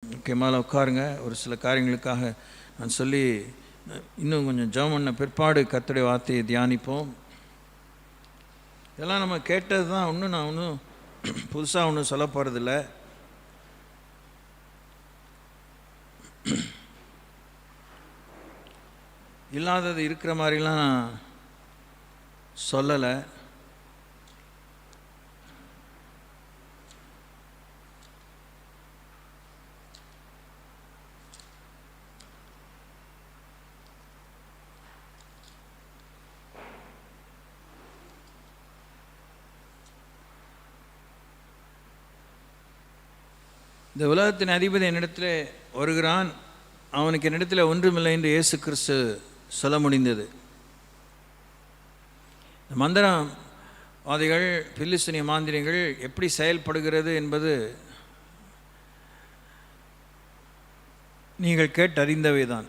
முக்கியமாக உட்காருங்க. ஒரு சில காரியங்களுக்காக நான் சொல்லி இன்னும் கொஞ்சம் ஜெபம் பண்ண பிற்பாடு கர்த்தருடைய வார்த்தையை தியானிப்போம். இதெல்லாம் நம்ம கேட்டது தான். நான் ஒன்றும் புதுசாக ஒன்றும் சொல்ல போகிறதில்ல. இல்லாதது இருக்கிற மாதிரிலாம் நான் சொல்லலை. இந்த உலகத்தின் அதிபதி என்னிடத்தில் வருகிறான், அவனுக்கு என்னிடத்தில் ஒன்றுமில்லை என்று இயேசு கிறிஸ்து சொல்ல முடிந்தது. இந்த மந்திரவாதிகள், பில்லிசூனிய மாந்திரிகள் எப்படி செயல்படுகிறது என்பது நீங்கள் கேட்டறிந்தவை தான்.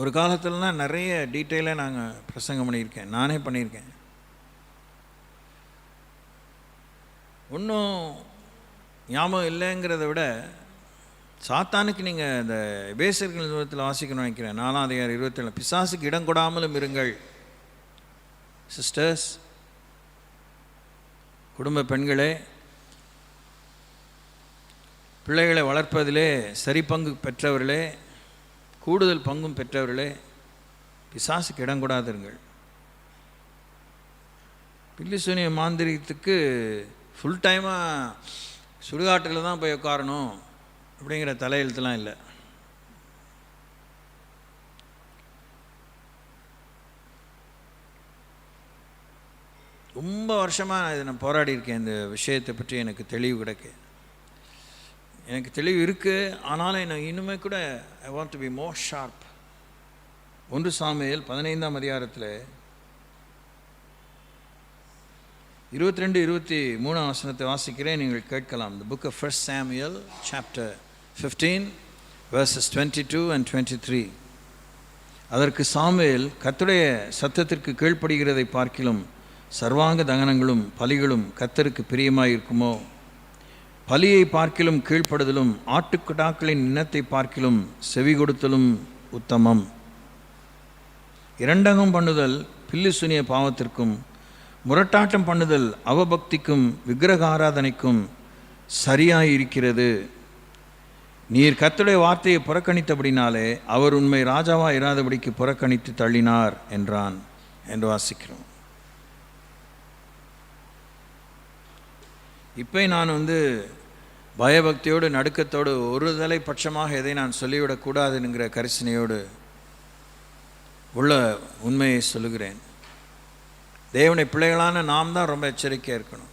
ஒரு காலத்தில்தான் நிறைய டீட்டெயிலாக நாங்கள் பிரசங்கம் பண்ணியிருக்கேன், நானே பண்ணியிருக்கேன். ஒன்றும் ஞாபகம் இல்லைங்கிறத விட சாத்தானுக்கு நீங்கள் இந்த எபேசியர்கள் நிறுவனத்தில் வாசிக்கணும்னு நினைக்கிறேன். 4:27 பிசாசுக்கு இடம் கொடாமலும் இருங்கள். சிஸ்டர்ஸ், குடும்ப பெண்களே, பிள்ளைகளை வளர்ப்பதிலே சரி பங்கு பெற்றவர்களே, கூடுதல் பங்கும் பெற்றவர்களே, பிசாசுக்கு இடம் கொடாதிருங்கள். பில்லிசூனிய மாந்திரிகத்துக்கு ஃபுல் டைமாக சுடுகாட்டில் தான் போய் உட்காரணும் அப்படிங்கிற தலையெழுத்துலாம் இல்லை. ரொம்ப வருஷமாக நான் போராடி இருக்கேன். இந்த விஷயத்தை பற்றி எனக்கு தெளிவு கிடைக்க எனக்கு தெளிவு இருக்குது. ஆனாலும் எனக்கு இன்னுமே கூட ஐ want to be more sharp. 1 Samuel 15ஆம் அதிகாரத்தில் 22-23 வசனத்தை வாசிக்கிறேன், நீங்கள் கேட்கலாம். The book of 1 Samuel chapter 15 verses 22 and 23. அதற்கு சாமுவேல், கர்த்தருடைய சத்தத்திற்கு கீழ்ப்படுகிறதை பார்க்கிலும் சர்வாங்க தகனங்களும் பலிகளும் கர்த்தருக்கு பிரியமாயிருக்குமோ? பலியை பார்க்கிலும் கீழ்ப்படுதலும் ஆட்டுக்குடாக்களின் இனத்தை பார்க்கிலும் செவி கொடுத்தலும் உத்தமம். இரண்டகம் பண்ணுதல் பில்லிசூனிய பாவத்திற்கும் முரட்டாட்டம் பண்ணுதல் அவபக்திக்கும் விக்கிரக ஆராதனைக்கும் சரியாயிருக்கிறது. நீர் கர்த்தருடைய வார்த்தையை புறக்கணித்தபடினாலே அவர் உண்மை ராஜாவாக இராதபடிக்கு புறக்கணித்து தள்ளினார் என்றான் என்று வாசிக்கிறோம். இப்போ நான் பயபக்தியோடு நடுக்கத்தோடு ஒரு தலைப்பட்சமாக எதை நான் சொல்லிவிடக்கூடாதுங்கிற கரிசனையோடு உள்ள உண்மையை சொல்லுகிறேன். தேவனுடைய பிள்ளைகளான நாம் தான் ரொம்ப எச்சரிக்கையாக இருக்கணும்.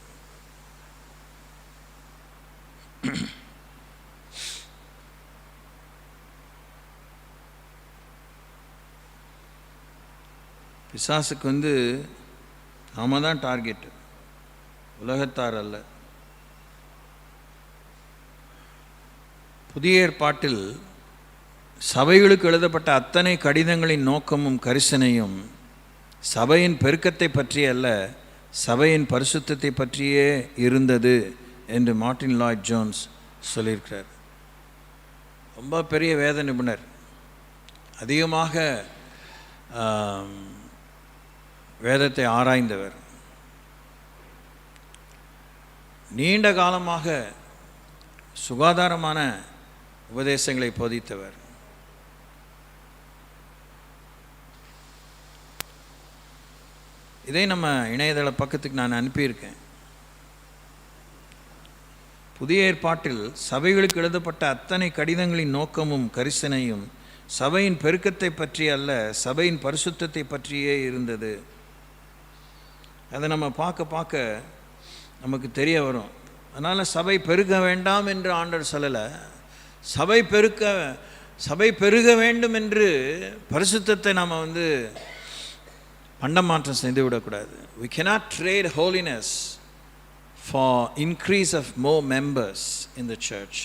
பிசாசுக்கு நாம தான் டார்கெட், உலகத்தார் அல்ல. புதிய ஏற்பாட்டில் சபைகளுக்கு எழுதப்பட்ட அத்தனை கடிதங்களின் நோக்கமும் கரிசனையும் சபையின் பெருக்கத்தை பற்றி அல்ல, சபையின் பரிசுத்தத்தை பற்றியே இருந்தது என்று மார்ட்டின் லாய்ட் ஜோன்ஸ் சொல்லியிருக்கிறார். ரொம்ப பெரிய வேத நிபுணர், அதிகமாக வேதத்தை ஆராய்ந்தவர், நீண்ட காலமாக சுகாதாரமான உபதேசங்களை போதித்தவர். இதை நம்ம இணையதள பக்கத்துக்கு நான் அனுப்பியிருக்கேன். புதிய ஏற்பாட்டில் சபைகளுக்கு எழுதப்பட்ட அத்தனை கடிதங்களின் நோக்கமும் கரிசனையும் சபையின் பெருக்கத்தை பற்றி அல்ல, சபையின் பரிசுத்தத்தை பற்றியே இருந்தது. அதை நம்ம பார்க்க நமக்கு தெரிய வரும். அதனால் சபை பெருக வேண்டாம் என்று ஆண்டவர் சொல்லலை, சபை பெருக வேண்டும் என்று பரிசுத்தத்தை நாம் பண்டமாற்றம் செய்து விடக்கூடாது. We cannot trade holiness for increase of more members in the church.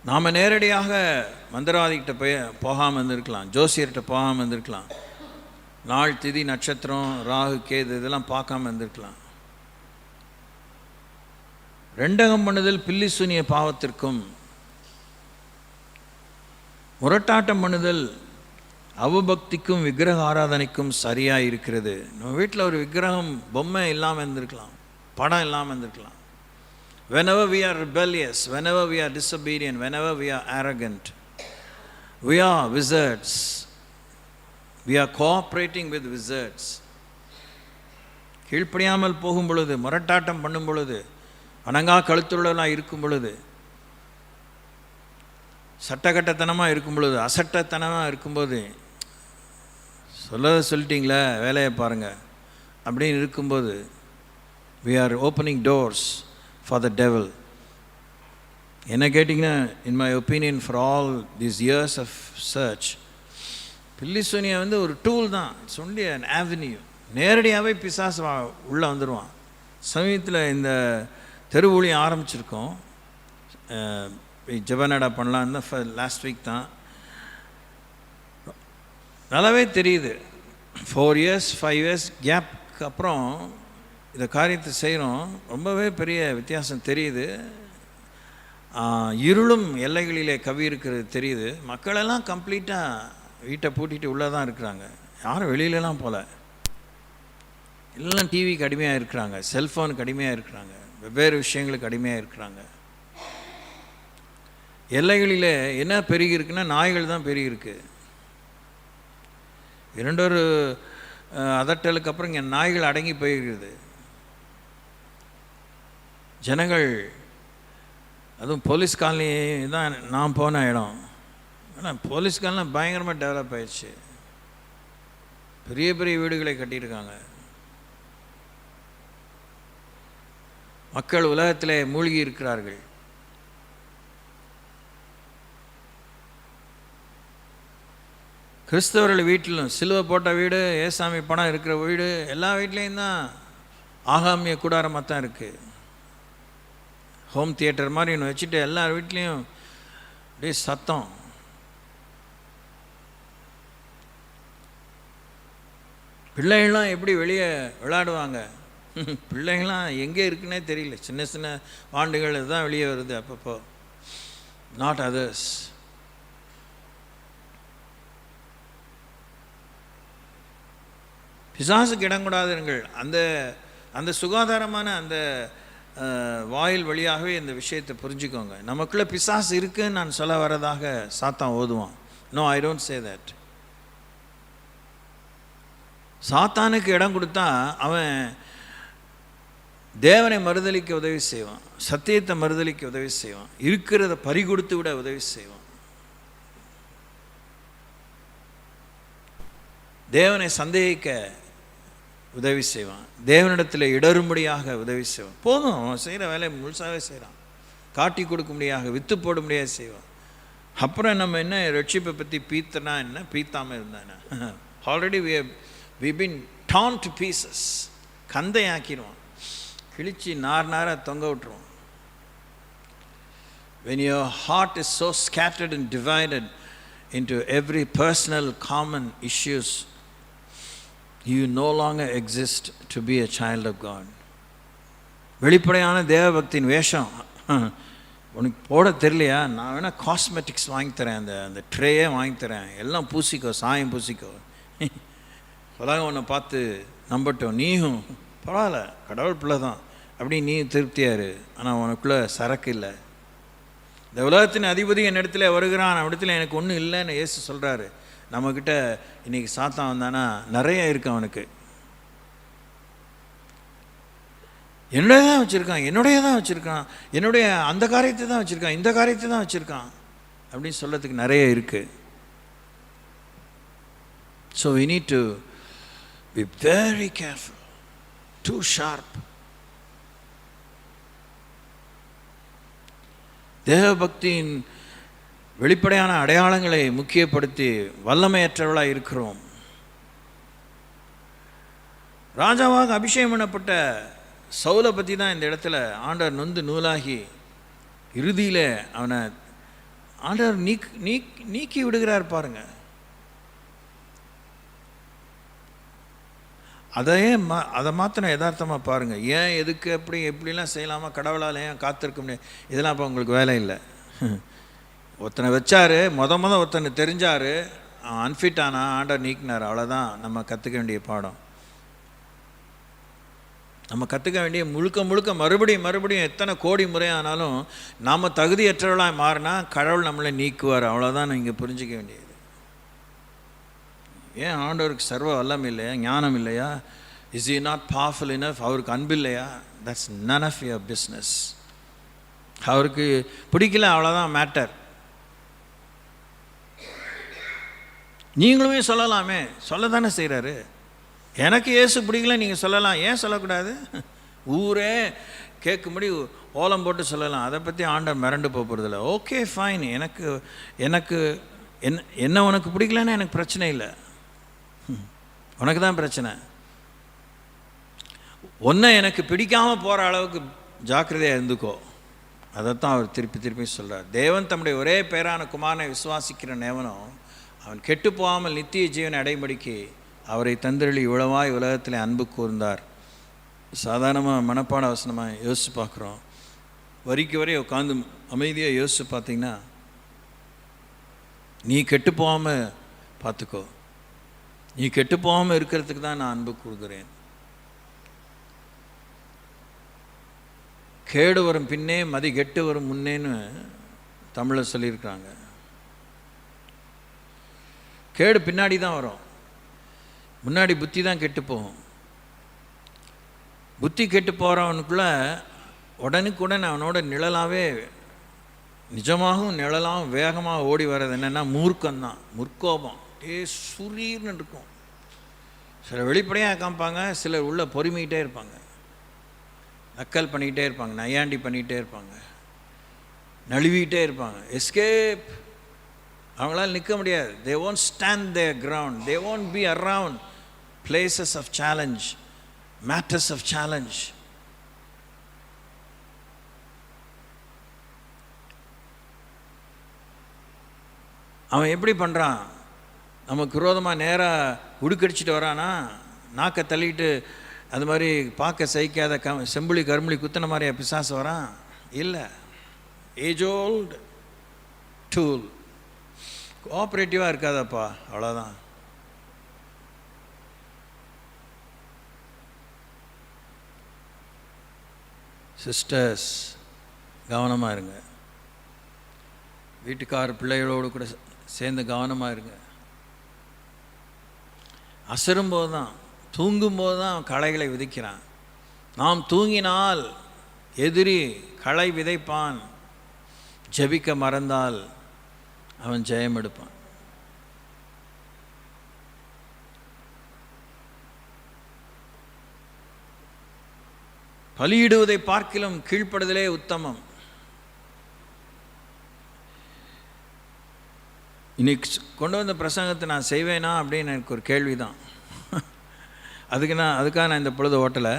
நாம் நேரடியாக மந்திரவாதிகிட்ட போகாமல் இருந்திருக்கலாம், ஜோசியர்கிட்ட போகாமல் இருந்திருக்கலாம், நாள் திதி நட்சத்திரம் ராகு கேது இதெல்லாம் பார்க்காம இருந்திருக்கலாம். ரெண்டகம் பண்ணுதல் பில்லி சூனிய பாவத்திற்கும், முரட்டாட்டம் பண்ணுதல் அவபக்திக்கும் விக்கிரக ஆராதனைக்கும் சரியாக இருக்கிறது. நம்ம வீட்டில் ஒரு விக்கிரகம் பொம்மை இல்லாமல் இருந்திருக்கலாம், படம் இல்லாமல் இருந்திருக்கலாம். Whenever we are rebellious, whenever we are disobedient, whenever we are arrogant, we are wizards. We are cooperating with wizards. கீழ்ப்படியாமல் போகும் பொழுது, முரட்டாட்டம் பண்ணும் பொழுது, அணங்கா கழுத்துள்ளலாம் இருக்கும் பொழுது, சட்டக்கட்டத்தனமாக இருக்கும் பொழுது, அசட்டத்தனமாக இருக்கும்போது, சொல்லிட்டீங்களே வேலையை பாருங்கள் அப்படின்னு இருக்கும்போது, we are opening doors for the devil. என்ன கேட்டிங்கன்னா, in my opinion, for all these years of search, பில்லி சூனியா ஒரு டூல் தான். It's only an avenue. நேரடியாகவே பிசாசு உள்ளே வந்துடுவான். சமீபத்தில் இந்த தெருவூழியம் ஆரம்பிச்சிருக்கோம், ஜெபநடா பண்ணலாம் தான், லாஸ்ட் வீக் தான். நல்லாவே தெரியுது, 4 years 5 years கேப்புக்கு அப்புறம் இந்த காரியத்தை செய்கிறோம். ரொம்பவே பெரிய வித்தியாசம் தெரியுது. இருளும் எல்லைகளிலே கவி இருக்கிறது தெரியுது. மக்களெல்லாம் கம்ப்ளீட்டாக வீட்டை பூட்டிட்டு உள்ளே தான் இருக்கிறாங்க, யாரும் வெளியிலலாம் போகல. எல்லாம் டிவிக்கு அடிமையாக இருக்கிறாங்க, செல்ஃபோனுக்கு அடிமையாக இருக்கிறாங்க, வெவ்வேறு விஷயங்களுக்கு அடிமையாக இருக்கிறாங்க. எல்லைகளில் என்ன பெருகி இருக்குன்னா நாய்கள் தான் பெருகி இருக்கு. 2 அதட்டலுக்கு அப்புறம் இங்கே நாய்கள் அடங்கி போயிருக்குது. ஜனங்கள், அதுவும் போலீஸ் காலனி தான் நான் போன இடம். ஆனால் போலீஸ் காலனி பயங்கரமாக டெவலப் ஆயிடுச்சு. பெரிய பெரிய வீடுகளை கட்டியிருக்காங்க. மக்கள் உலகத்திலே மூழ்கி இருக்கிறார்கள். கிறிஸ்தவர்கள் வீட்டிலும் சிலுவை போட்ட வீடு, ஏசாமி படம் இருக்கிற வீடு, எல்லா வீட்லேயும் தான் ஆகாமிய கூடாரமாக தான் இருக்குது. ஹோம் தியேட்டர் மாதிரி ஒன்று வச்சுட்டு எல்லார் வீட்லேயும் அப்படியே சத்தம். பிள்ளைகள்லாம் எப்படி வெளியே விளையாடுவாங்க? பிள்ளைங்களாம் எங்கே இருக்குன்னே தெரியல. சின்ன சின்ன வாண்டுகள் தான் வெளியே வருது அப்பப்போ. Not others. பிசாசுக்கு இடங்கூடாதுங்கள். அந்த அந்த சுகாதாரமான அந்த வாயில் வழியாகவே இந்த விஷயத்தை புரிஞ்சுக்கோங்க. நமக்குள்ளே பிசாசு இருக்குன்னு நான் சொல்ல வரதாக சாத்தான் ஓதுவான். No, I don't say that. சாத்தானுக்கு இடம் கொடுத்தா அவன் தேவனை மறுதலிக்க உதவி செய்வான், சத்தியத்தை மறுதலிக்க உதவி செய்வான், இருக்கிறத பறிகொடுத்து விட உதவி செய்வான், தேவனை சந்தேகிக்க உதவி செய்வான், தேவனிடத்தில் இடரும்படியாக உதவி செய்வான். போதும், அவன் செய்கிற வேலையை முழுசாகவே செய்கிறான். காட்டி கொடுக்க முடியாக, வித்து போட முடியாது செய்வான். அப்புறம் நம்ம என்ன ரட்சிப்பை பற்றி பீத்தனா என்ன, பீத்தாமல் இருந்தானே. Already we been torn to pieces. கந்தை ஆக்கிடுவான், கிழிச்சி நாராக தொங்க விட்டுருவான். When your heart is so scattered and divided into every personal common issues, you no longer exist to be a child of God. வெளிப்படையான தேவபக்தியின் வேஷம் உனக்கு போட தெரியலையா? நான் வேணால் காஸ்மெட்டிக்ஸ் வாங்கி தரேன், அந்த ட்ரேயே வாங்கி தரேன், எல்லாம் பூசிக்கோ, சாயம் பூசிக்கோ, உலகம் உன்னை பார்த்து நம்பட்டோம், நீயும் பரவாயில்ல கடவுள் பிள்ளை தான் அப்படி நீ திருப்தியாரு. ஆனால் உனக்குள்ளே சரக்கு இல்லை. இந்த உலகத்தின் அதிபதி என் இடத்துல வருகிறான், அவனிடத்தில் எனக்கு ஒன்றும் இல்லைன்னு இயேசு சொல்கிறாரு. நம்மக்கிட்ட இன்றைக்கி சாத்தான் வந்தானா நிறைய இருக்கு. அவனுக்கு என்னுடைய தான் வச்சுருக்கான், என்னுடைய தான் வச்சுருக்கான், என்னுடைய அந்த காரியத்தை தான் வச்சுருக்கான், இந்த காரியத்தை தான் வச்சுருக்கான் அப்படின்னு சொல்கிறதுக்கு நிறைய இருக்குது. So we need to be very careful, too sharp. தேவபக்தியின் வெளிப்படையான அடையாளங்களை முக்கியப்படுத்தி வல்லமையற்றவர்களாக இருக்கிறோம். ராஜாவாக அபிஷேகம் பண்ணப்பட்ட சவுலை பற்றி தான் இந்த இடத்துல ஆண்டவர் நொந்து நூலாகி இறுதியில் அவனை ஆண்டவர் நீக்கி விடுகிறார் பாருங்க. அதை மாத்திரம் யதார்த்தமாக பாருங்கள். ஏன் எதுக்கு எப்படிலாம் செய்யலாமா, கடவுளால் ஏன் காத்திருக்க முடியாது, இதெல்லாம் இப்போ உங்களுக்கு வேலை இல்லை. ஒருத்தனை வச்சார், ஒருத்தனை தெரிஞ்சார், அன்ஃபிட் ஆனா ஆண்டவர் நீக்கினார். அவ்வளோதான் நம்ம கற்றுக்க வேண்டிய பாடம். நம்ம கற்றுக்க வேண்டிய முழுக்க மறுபடியும் எத்தனை கோடி முறை ஆனாலும் நாம் தகுதியற்றவர்களாக மாறினா கடவுள் நம்மளை நீக்குவார். அவ்வளோதான் நீங்கள் புரிஞ்சிக்க வேண்டியது. ஏன் ஆண்டவருக்கு சர்வ வல்லம் இல்லையா, ஞானம் இல்லையா, is he not powerful enough, அவருக்கு அன்பு இல்லையா? That's none of your business. அவருக்கு பிடிக்கல, அவ்வளோதான் மேட்டர். நீங்களுமே சொல்லலாமே, சொல்ல தானே செய்கிறாரு. எனக்கு இயேசு பிடிக்கல நீங்கள் சொல்லலாம், ஏன் சொல்லக்கூடாது? ஊரே கேட்கும்படி ஓலம் போட்டு சொல்லலாம். அதை பற்றி ஆண்டவர் மிரண்டு போகிறதில்ல. ஓகே ஃபைன், எனக்கு என்ன உனக்கு பிடிக்கலன்னா எனக்கு பிரச்சனை இல்லை, உனக்கு தான் பிரச்சனை. ஒன்றை எனக்கு பிடிக்காமல் போகிற அளவுக்கு ஜாக்கிரதையாக இருந்துக்கோ. அதைத்தான் அவர் திருப்பி சொல்கிறார். தேவன் தம்முடைய ஒரே பேரான குமாரனை விசுவாசிக்கிற நேவனும் அவன் கெட்டு போகாமல் நித்திய ஜீவனை அடைபடிக்கு அவரை தந்திரளி இவ்வளவாய் உலகத்தில் அன்பு கூர்ந்தார். சாதாரணமாக மனப்பாட வசனமாக யோசித்து பார்க்குறோம். வரிக்கு வரை உட்காந்து அமைதியாக யோசித்து பார்த்தீங்கன்னா, நீ கெட்டு போகாமல் பார்த்துக்கோ, நீ கெட்டு போகாமல் இருக்கிறதுக்கு தான் நான் அன்பு கூறுகிறேன். கேடு வரும் பின்னே மதி கெட்டு வரும் முன்னேன்னு தமிழில் சொல்லியிருக்கிறாங்க. கேடு பின்னாடி தான் வரும், முன்னாடி புத்தி தான் கெட்டு போகும். புத்தி கெட்டு போகிறவனுக்குள்ள உடனுக்குடன் அவனோட நிழலாகவே நிஜமாகவும் நிழலாகவும் வேகமாக ஓடி வர்றது என்னென்னா மூர்க்கம்தான், முற்கோபம். சுரீர்னு இருக்கும். சில வெளிப்படையாக காமிப்பாங்க, சிலர் உள்ள பொறுமிக்கிட்டே இருப்பாங்க, நக்கல் பண்ணிக்கிட்டே இருப்பாங்க, நையாண்டி பண்ணிக்கிட்டே இருப்பாங்க, நழுவிக்கிட்டே இருப்பாங்க. எஸ்கேப், அவங்களால நிற்க முடியாது. they won't stand their ground, they won't be around places of challenge, matters of challenge. அவன் எப்படி பண்ணுறான்? நமக்கு விரோதமாக நேராக உடுக்கடிச்சிட்டு வரானா, நாக்கை தள்ளிட்டு அது மாதிரி பார்க்க சகிக்காத செம்புளி கரும்புளி குத்தின மாதிரியா பிசாசு வரான்? இல்லை, ஏஜ் ஓல்டு டூல், கோஆப்ரேட்டிவாக இருக்காதப்பா, அவ்வளோதான். சிஸ்டர்ஸ் கவனமாக இருங்க. வீட்டுக்கார பிள்ளைகளோடு கூட சேர்ந்து கவனமாக இருங்க. அசரும்போது தான், தூங்கும்போது தான் களைகளை விதைக்கிறான். நாம் தூங்கினால் எதிரி களை விதைப்பான், ஜெபிக்க மறந்தால் அவன் ஜெயம் எடுப்பான். பலியிடுவதை பார்க்கிலும் கீழ்ப்படுதலே உத்தமம். இன்னைக்கு கொண்டு வந்த பிரசங்கத்தை நான் செய்வேனா அப்படின்னு எனக்கு ஒரு கேள்வி தான். அதுக்காக நான் இந்த பொழுது ஓட்டலை.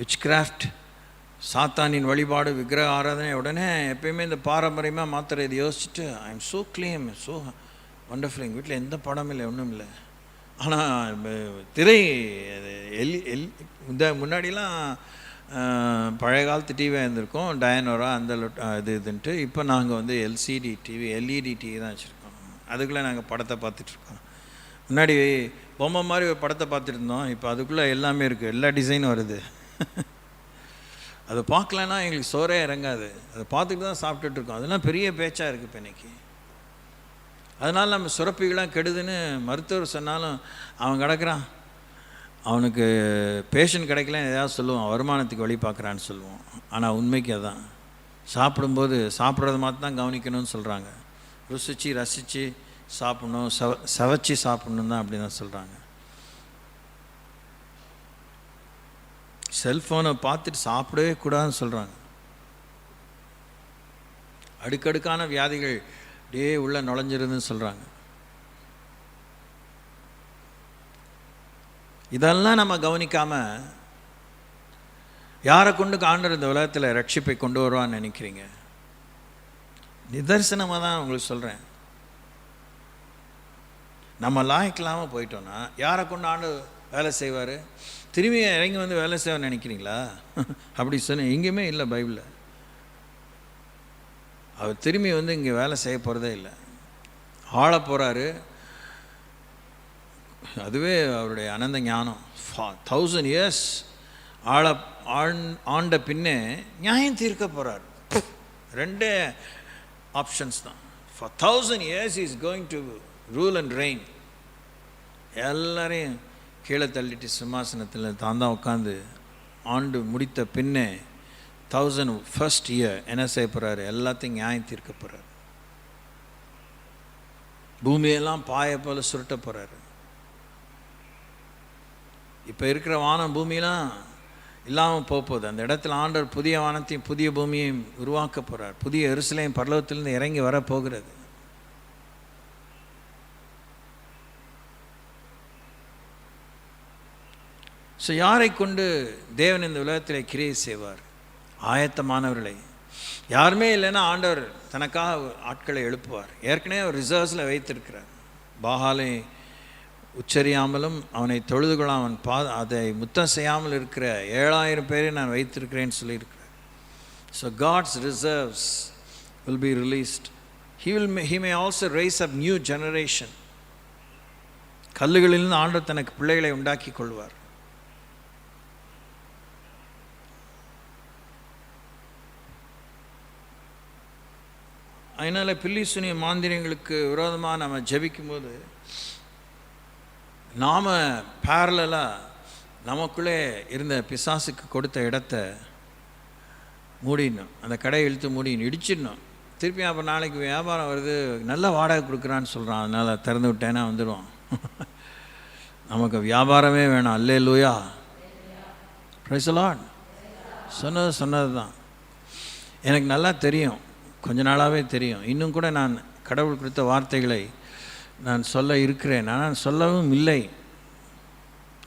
விச்கிராஃப்ட், சாத்தானின் வழிபாடு, விக்கிரக ஆராதனை, உடனே எப்பயுமே இந்த பாரம்பரியமாக மாத்திர இதை யோசிச்சுட்டு I am so clean, so wonderful. எங்கள் வீட்டில் எந்த படம் இல்லை, ஒன்றும் இல்லை. ஆனால் திரை இந்த முன்னாடிலாம் பழைய காலத்து டிவியாக இருந்திருக்கோம், டயனோரா அந்த இதுன்ட்டு. இப்போ நாங்கள் வந்து எல்சிடி டிவி, எல்இடி டிவி தான் வச்சுருக்கோம். அதுக்குள்ளே நாங்கள் படத்தை பார்த்துட்ருக்கோம். முன்னாடி பொம்மை மாதிரி ஒரு படத்தை பார்த்துட்டு இருந்தோம், இப்போ அதுக்குள்ளே எல்லாமே இருக்குது, எல்லா டிசைனும் வருது. அதை பார்க்கலன்னா எங்களுக்கு சோறே இறங்காது, அதை பார்த்துட்டு தான் சாப்பிட்டுட்ருக்கோம். அதெல்லாம் பெரிய பேச்சாக இருக்குது இப்போ இன்றைக்கி. அதனால் நம்ம சுரப்பிகளாம் கெடுதுன்னு மருத்துவர் சொன்னாலும் அவன் கிடக்கிறான், அவனுக்கு பேஷண்ட் கிடைக்கல ஏதாவது சொல்லுவான், வருமானத்துக்கு வழி பார்க்குறான்னு சொல்லுவோம். ஆனால் உண்மைக்கு அதான், சாப்பிடும்போது சாப்பிட்றது மாதிரி தான் கவனிக்கணும்னு சொல்கிறாங்க. ருசித்து ரசித்து சாப்பிட்ணும், சவைச்சி சாப்பிட்ணும் தான் அப்படி தான் சொல்கிறாங்க. செல்ஃபோனை பார்த்துட்டு சாப்பிடவே கூடாதுன்னு சொல்கிறாங்க. அடுக்கடுக்கான வியாதிகள் அப்படியே உள்ள நுழைஞ்சிருதுன்னு சொல்கிறாங்க. இதெல்லாம் நம்ம கவனிக்காமல் யாரை கொண்டு ஆண்டவர் இந்த உலகத்தில் ரட்சிப்பை கொண்டு வருவான்னு நினைக்கிறீங்க? நிதர்சனமாக தான் உங்களுக்கு சொல்கிறேன். நம்ம லாய்க்கலாமல் போயிட்டோன்னா யாரை கொண்டு ஆண்டு வேலை செய்வார்? திரும்பி இறங்கி வந்து வேலை செய்வார்னு நினைக்கிறீங்களா? அப்படி சொன்ன எங்கேயுமே இல்லை பைபிளில். அவர் திரும்பி வந்து இங்கே வேலை செய்ய போகிறதே இல்லை. ஆள போகிறாரு. அதுவே அவருடைய அனந்த ஞானம். 1000 years ஆண்ட பின்னே நியாயம் தீர்க்க போகிறார். ரெண்டே ஆப்ஷன்ஸ் தான். For 1000 years he is going to rule and reign. எல்லாரையும் கீழே தள்ளிட்டு சிம்மாசனத்தில் தான் உட்காந்து ஆண்டு முடித்த பின்னே 1001st year என்ன செய்ய போகிறாரு? எல்லாத்தையும் நியாயம் தீர்க்க போகிறார். பூமியெல்லாம் பாய போல சுருட்ட போகிறாரு. இப்போ இருக்கிற வானம் பூமியெல்லாம் இல்லாமல் போகுது. அந்த இடத்துல ஆண்டவர் புதிய வானத்தையும் புதிய பூமியையும் உருவாக்க போகிறார். புதிய எருசலேம் பரலோகத்திலிருந்து இறங்கி வர போகிறது. ஸோ யாரை கொண்டு தேவன் இந்த உலகத்தில் கிரியை செய்வார்? ஆயத்தமானவர்களை. யாருமே இல்லைன்னா ஆண்டவர் தனக்காக ஆட்களை எழுப்புவார். ஏற்கனவே அவர் ரிசர்வ்ஸில் வைத்திருக்கிறார். பாகாலை உச்சரியாமலும் அவனை தொழுது கொள்ளாமல் அதை முத்தம் செய்யாமல் இருக்கிற 7000 பேரை நான் வைத்திருக்கிறேன்னு சொல்லியிருக்கிறார். So gods reserves will be released. He may also raise up new generation. கல்லுகளிலிருந்து ஆண்டவர் தனக்கு பிள்ளைகளை உண்டாக்கி கொள்வார். அதனால் பில்லி சுனிய மாந்திரியங்களுக்கு விரோதமாக நம்ம ஜெபிக்கும் போது நாம் பேரலாக நமக்குள்ளே இருந்த பிசாசுக்கு கொடுத்த இடத்த மூடிடணும். அந்த கடையை இழுத்து மூடிடணும், இடிச்சிடணும். திருப்பி அப்புறம் நாளைக்கு வியாபாரம் வருது, நல்ல வாடகை கொடுக்குறான்னு சொல்கிறான், அதனால் திறந்து விட்டேன்னா வந்துடுவான். நமக்கு வியாபாரமே வேணாம். அல்லேலூயா, பிரைஸ் தி லார்ட். சொன்னது தான். எனக்கு நல்லா தெரியும், கொஞ்ச நாளாகவே தெரியும். இன்னும் கூட நான் கடவுள் கொடுத்த வார்த்தைகளை நான் சொல்ல இருக்கிறேன். ஆனால் சொல்லவும் இல்லை.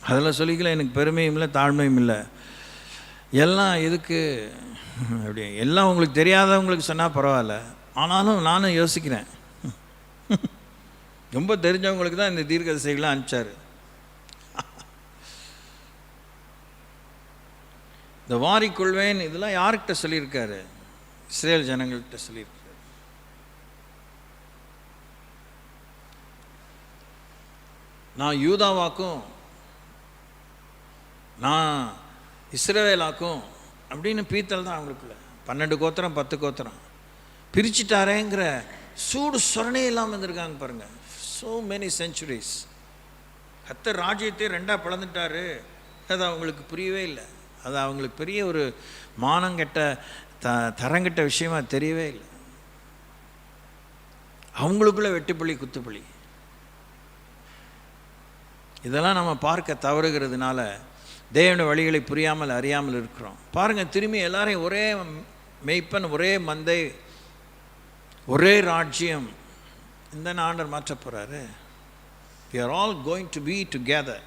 அதில் சொல்லிக்கல எனக்கு பெருமையும் இல்லை, தாழ்மையும் இல்லை. எல்லாம் எதுக்கு அப்படி எல்லாம் உங்களுக்கு தெரியாதவங்களுக்கு சொன்னால் பரவாயில்ல. ஆனாலும் நானும் யோசிக்கிறேன். ரொம்ப தெரிஞ்சவங்களுக்கு தான் இந்த தீர்க்கதரிசிகளாக அனுப்பிச்சார். இந்த வாரிக்கொள்வேன் இதெல்லாம் யார்கிட்ட சொல்லியிருக்காரு? இஸ்ரேல் ஜனங்கள்கிட்ட சொல்லியிருக்காரு. நான் யூதாவாக்கும் நான் இஸ்ரவேலாக்கும் அப்படின்னு பீத்தல் தான் அவங்களுக்குள்ள. 12 கோத்திரம் 10 கோத்திரம் பிரிச்சுட்டாரேங்கிற சூடு சொரணே இல்லாமல் இருந்திருக்காங்க பாருங்க. so many centuries. கர்த்தர் ராஜ்யத்தை 2ஆக பிளந்துட்டாரு. அது அவங்களுக்கு புரியவே இல்லை. அது அவங்களுக்கு பெரிய ஒரு மானங்கெட்ட தரங்கெட்ட விஷயமா தெரியவே இல்லை. அவங்களுக்குள்ள வெட்டுப்புள்ளி குத்துப்புள்ளி இதெல்லாம் நம்ம பார்க்க தவறுகிறதுனால தேவனுடைய வழிகளை புரியாமல் அறியாமல் இருக்கிறோம். பாருங்கள், திரும்பி எல்லாரையும் ஒரே மெய்ப்பன், ஒரே மந்தை, ஒரே ராஜ்யம் இந்த ஆண்டவர் மாற்ற போகிறாரு. we are all going to be together.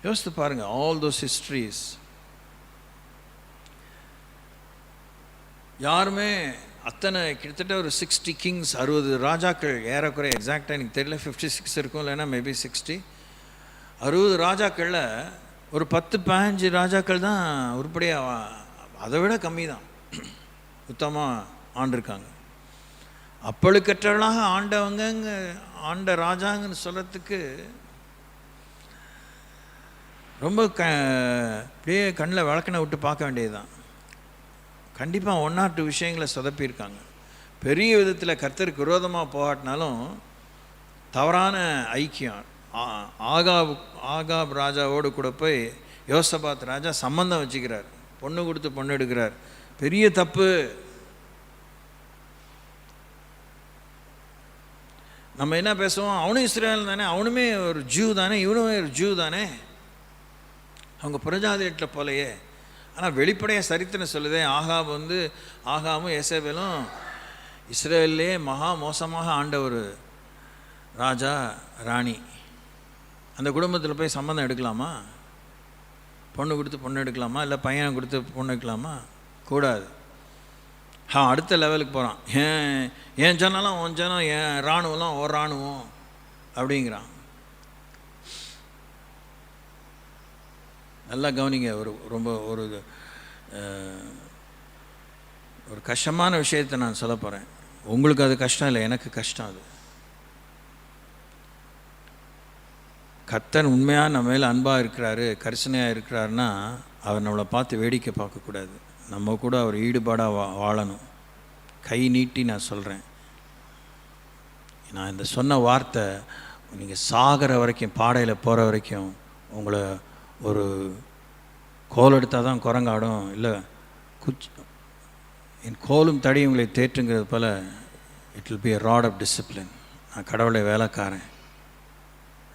யோசித்து பாருங்க, all those histories யாருமே அத்தனை கிட்டத்தட்ட ஒரு 60 கிங்ஸ், 60 ராஜாக்கள் ஏறக்குறைய, எக்ஸாக்டாக எனக்கு தெரியல, 56 இருக்கும், இல்லைன்னா மேபி 60. 60 ராஜாக்களில் ஒரு 10-15 ராஜாக்கள் தான் உருப்படியாக, அதை விட கம்மி தான் சுத்தமாக ஆண்டிருக்காங்க. அப்பழுக்கற்றவர்களாக ஆண்ட ராஜாங்கன்னு சொல்கிறதுக்கு ரொம்ப அப்படியே கண்ணில் விளக்கணை விட்டு பார்க்க வேண்டியது தான். கண்டிப்பாக 1 or 2 விஷயங்களை சொதப்பியிருக்காங்க. பெரிய விதத்தில் கர்த்தருக்கு விரோதமாக போகாட்டினாலும் தவறான ஐக்கியம். ஆகாப் ராஜாவோடு கூட போய் யோசபாத் ராஜா சம்பந்தம் வச்சுக்கிறார், பொண்ணு கொடுத்து பொண்ணு எடுக்கிறார். பெரிய தப்பு. நம்ம என்ன பேசுவோம், அவனும் இஸ்ரேல் தானே, அவனுமே ஒரு ஜூ தானே, இவனுமே ஒரு ஜூ தானே, அவங்க புறஜாதியத்தில் போலையே. ஆனால் வெளிப்படையாக சரித்திரம் சொல்லுதே, ஆகாமும் ஏசேபேலும் இஸ்ரேல்லே மகா மோசமாக ஆண்ட ஒரு ராஜா ராணி. அந்த குடும்பத்தில் போய் சம்மந்தம் எடுக்கலாமா? பொண்ணு கொடுத்து பொண்ணு எடுக்கலாமா? இல்லை பையனை கொடுத்து பொண்ணு எடுக்கலாமா? கூடாது. அடுத்த லெவலுக்கு போகிறான். ஏன் ஜனம்லாம் உன் ஜனம், என் இராணுவம்லாம் ஒரு இராணுவம் அப்படிங்கிறான். நல்லா கவனிங்க. ரொம்ப ஒரு கஷ்டமான விஷயத்தை நான் சொல்ல போகிறேன். உங்களுக்கு அது கஷ்டம் இல்லை, எனக்கு கஷ்டம். அது கர்த்தர் உண்மையாக நம்ம மேலே அன்பாக இருக்கிறாரு, கரிசனையாக இருக்கிறாருன்னா அவர் நம்மளை பார்த்து வேடிக்கை பார்க்கக்கூடாது. நம்ம கூட அவர் ஈடுபாடாக வாழணும். கை நீட்டி நான் சொல்கிறேன். நான் இந்த சொன்ன வார்த்தை நீங்கள் சாகிற வரைக்கும், பாடையில் போகிற வரைக்கும் உங்களை ஒரு கோல் எடுத்தால் தான் குரங்காடும், இல்லை என் கோலும் தடி உங்களை தேற்றுங்கிறது போல் it will be a rod of discipline. நான் கடவுளை வேலைக்காரன்.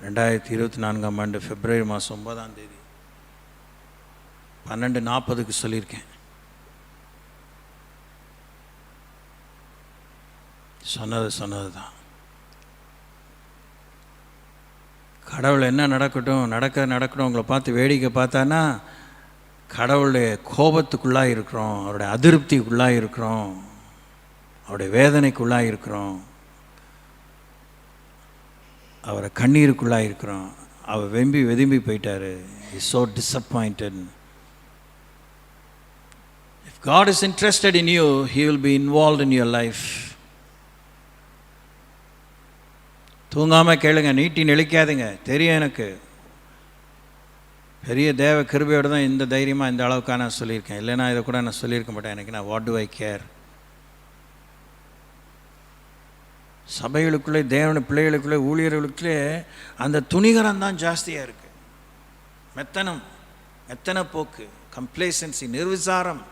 2024ஆம் ஆண்டு February மாதம் 9ஆம் தேதி 12:40க்கு சொல்லியிருக்கேன். சொன்னது தான். கடவுள் என்ன நடக்கட்டும் உங்களை பார்த்து வேடிக்கை பார்த்தான்னா கடவுளுடைய கோபத்துக்குள்ளாக இருக்கிறோம், அவருடைய அதிருப்திக்குள்ளாக இருக்கிறோம், அவருடைய வேதனைக்குள்ளாக இருக்கிறோம், அவரை கண்ணீருக்குள்ளாக இருக்கிறோம். அவர் வெதும்பி போயிட்டார். Is so disappointed. If God is interested in you, He will be involved in your life. தூங்காமல் கேளுங்க, நீட்டி நெளிக்காதுங்க. தெரியும், எனக்கு பெரிய தேவ கிருபையோடு தான் இந்த தைரியமாக இந்த அளவுக்காக நான் சொல்லியிருக்கேன். இல்லைனா இதை கூட நான் சொல்லியிருக்க மாட்டேன். எனக்கு நான் வாட் டு ஐ கேர். சபைகளுக்குள்ளே, தேவன பிள்ளைகளுக்குள்ளே, ஊழியர்களுக்குள்ளே அந்த துணிகரம் தான் ஜாஸ்தியாக இருக்குது. மெத்தன போக்கு, கம்ப்ளேசன்சி, நிர்விசாரம்.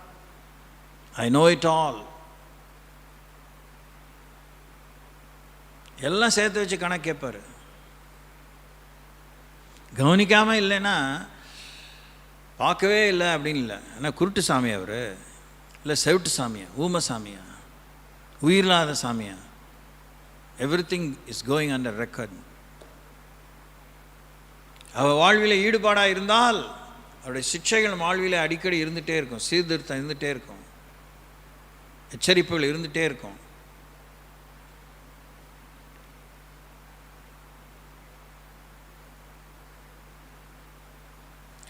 I know it all. எல்லாம் சேர்த்து வச்சு கணக்கு கேட்பார். கவனிக்காமல் இல்லைன்னா பார்க்கவே இல்லை அப்படின்னு இல்லை. ஆனால் குருட்டு சாமி அவர், இல்லை செவிட்டு சாமியா, ஊம சாமியா, உயிரில்லாத சாமியா? Everything is going under record. அவள் வாழ்வில் ஈடுபாடாக இருந்தால் அவருடைய சிக்ஷைகள் வாழ்வில் அடிக்கடி இருந்துகிட்டே இருக்கும், சீர்திருத்தம் இருந்துகிட்டே இருக்கும், எச்சரிப்புகள் இருந்துகிட்டே இருக்கும்.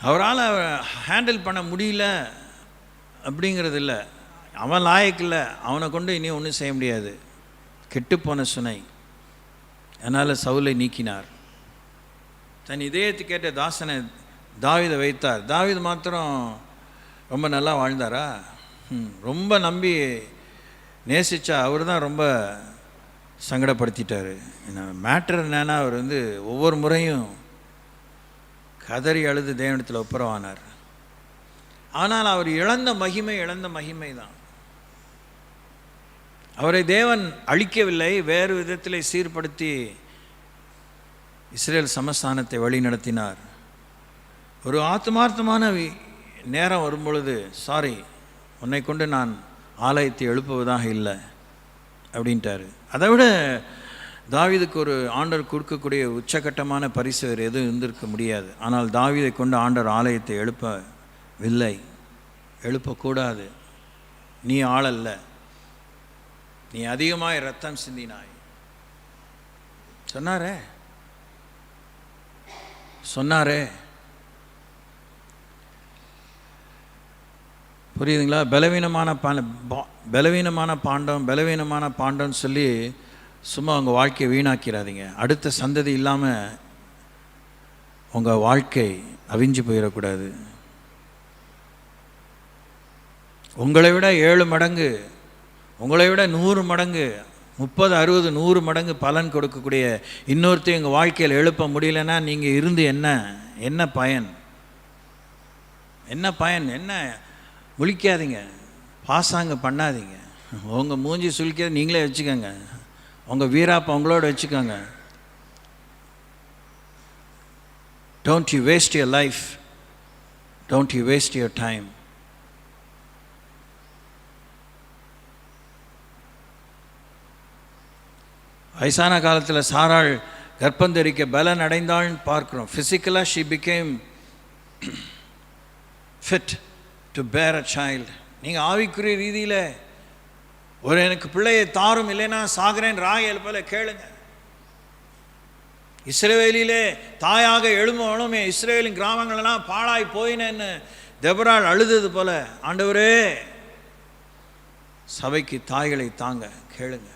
அவரால் ஹேண்டில் பண்ண முடியல அப்படிங்கிறது இல்லை, அவன் லாயக்கில்லை, அவனை கொண்டு இனி ஒன்றும் செய்ய முடியாது. கெட்டுப்போன சுனை. அதனால் சவுலை நீக்கினார். தன் இதயத்தை கேட்ட தாசனை தாவீதை வைத்தார். தாவீது மாத்திரம் ரொம்ப நல்லா வாழ்ந்தாரா? ரொம்ப நம்பி நேசிச்சா அவர் தான் ரொம்ப சங்கடப்படுத்திட்டார். மேட்டர் என்னன்னா, அவர் ஒவ்வொரு முறையும் கதறி அழுது தேவனிடத்தில் ஒப்புரவானார். ஆனால் அவர் இழந்த மகிமை தான். அவரை தேவன் அழிக்கவில்லை, வேறு விதத்திலே சீர்படுத்தி இஸ்ரேல் சமஸ்தானத்தை வழி நடத்தினார். ஒரு ஆத்மார்த்தமான நேரம் வரும்பொழுது, சாரி, உன்னை கொண்டு நான் ஆலயத்தை எழுப்புவதாக இல்லை அப்படின்ட்டார். அதை விட தாவீதுக்கு ஒரு ஆண்டவர் கொடுக்கக்கூடிய உச்சகட்டமான பரிசு வேறு எதுவும் இருந்திருக்க முடியாது. ஆனால் தாவீதை கொண்டு ஆண்டவர் ஆலயத்தை எழுப்பவில்லை, எழுப்பக்கூடாது. நீ ஆளல்ல, நீ அதிகமாக இரத்தம் சிந்தினாய் சொன்னாரே. புரியுதுங்களா? பலவீனமான பாண்டம் சொல்லி சும்மா உங்கள் வாழ்க்கையை வீணாக்கிறாதீங்க. அடுத்த சந்ததி இல்லாமல் உங்கள் வாழ்க்கை அவிஞ்சு போயிடக்கூடாது. உங்களை விட 7 மடங்கு, உங்களை விட 100 மடங்கு, 30, 60, 100 மடங்கு பலன் கொடுக்கக்கூடிய இன்னொருத்தையும் உங்கள் வாழ்க்கையில் எழுப்ப முடியலன்னா நீங்கள் இருந்து என்ன பயன்? என்ன முழிக்காதீங்க, பாசாங்க பண்ணாதீங்க. உங்கள் மூஞ்சி சுழிக்கிறத நீங்களே வச்சுக்கோங்க, உங்கள் வீராப்பை உங்களோட வச்சுக்கோங்க. Don't you waste your life. Don't you waste your time. வயசான காலத்தில் சாராள் கர்ப்பந்தரிக்க பலன் அடைந்தாள்னு பார்க்குறோம். ஃபிசிக்கலாக she became fit to bear a child. நீங்கள் ஆவிக்குரிய ரீதியில் ஒரு எனக்கு பிள்ளையை தாரும், இல்லைன்னா சாகிறேன் ராகேல் போல கேளுங்க. இஸ்ரவேலிலே தாயாக எழும்பவனும் இஸ்ரவேலின் கிராமங்களெல்லாம் பாழாய் போயினேன்னு தெபொராள் அழுதது போல, ஆண்டவரே சபைக்கு தாய்களை தாங்க கேளுங்க.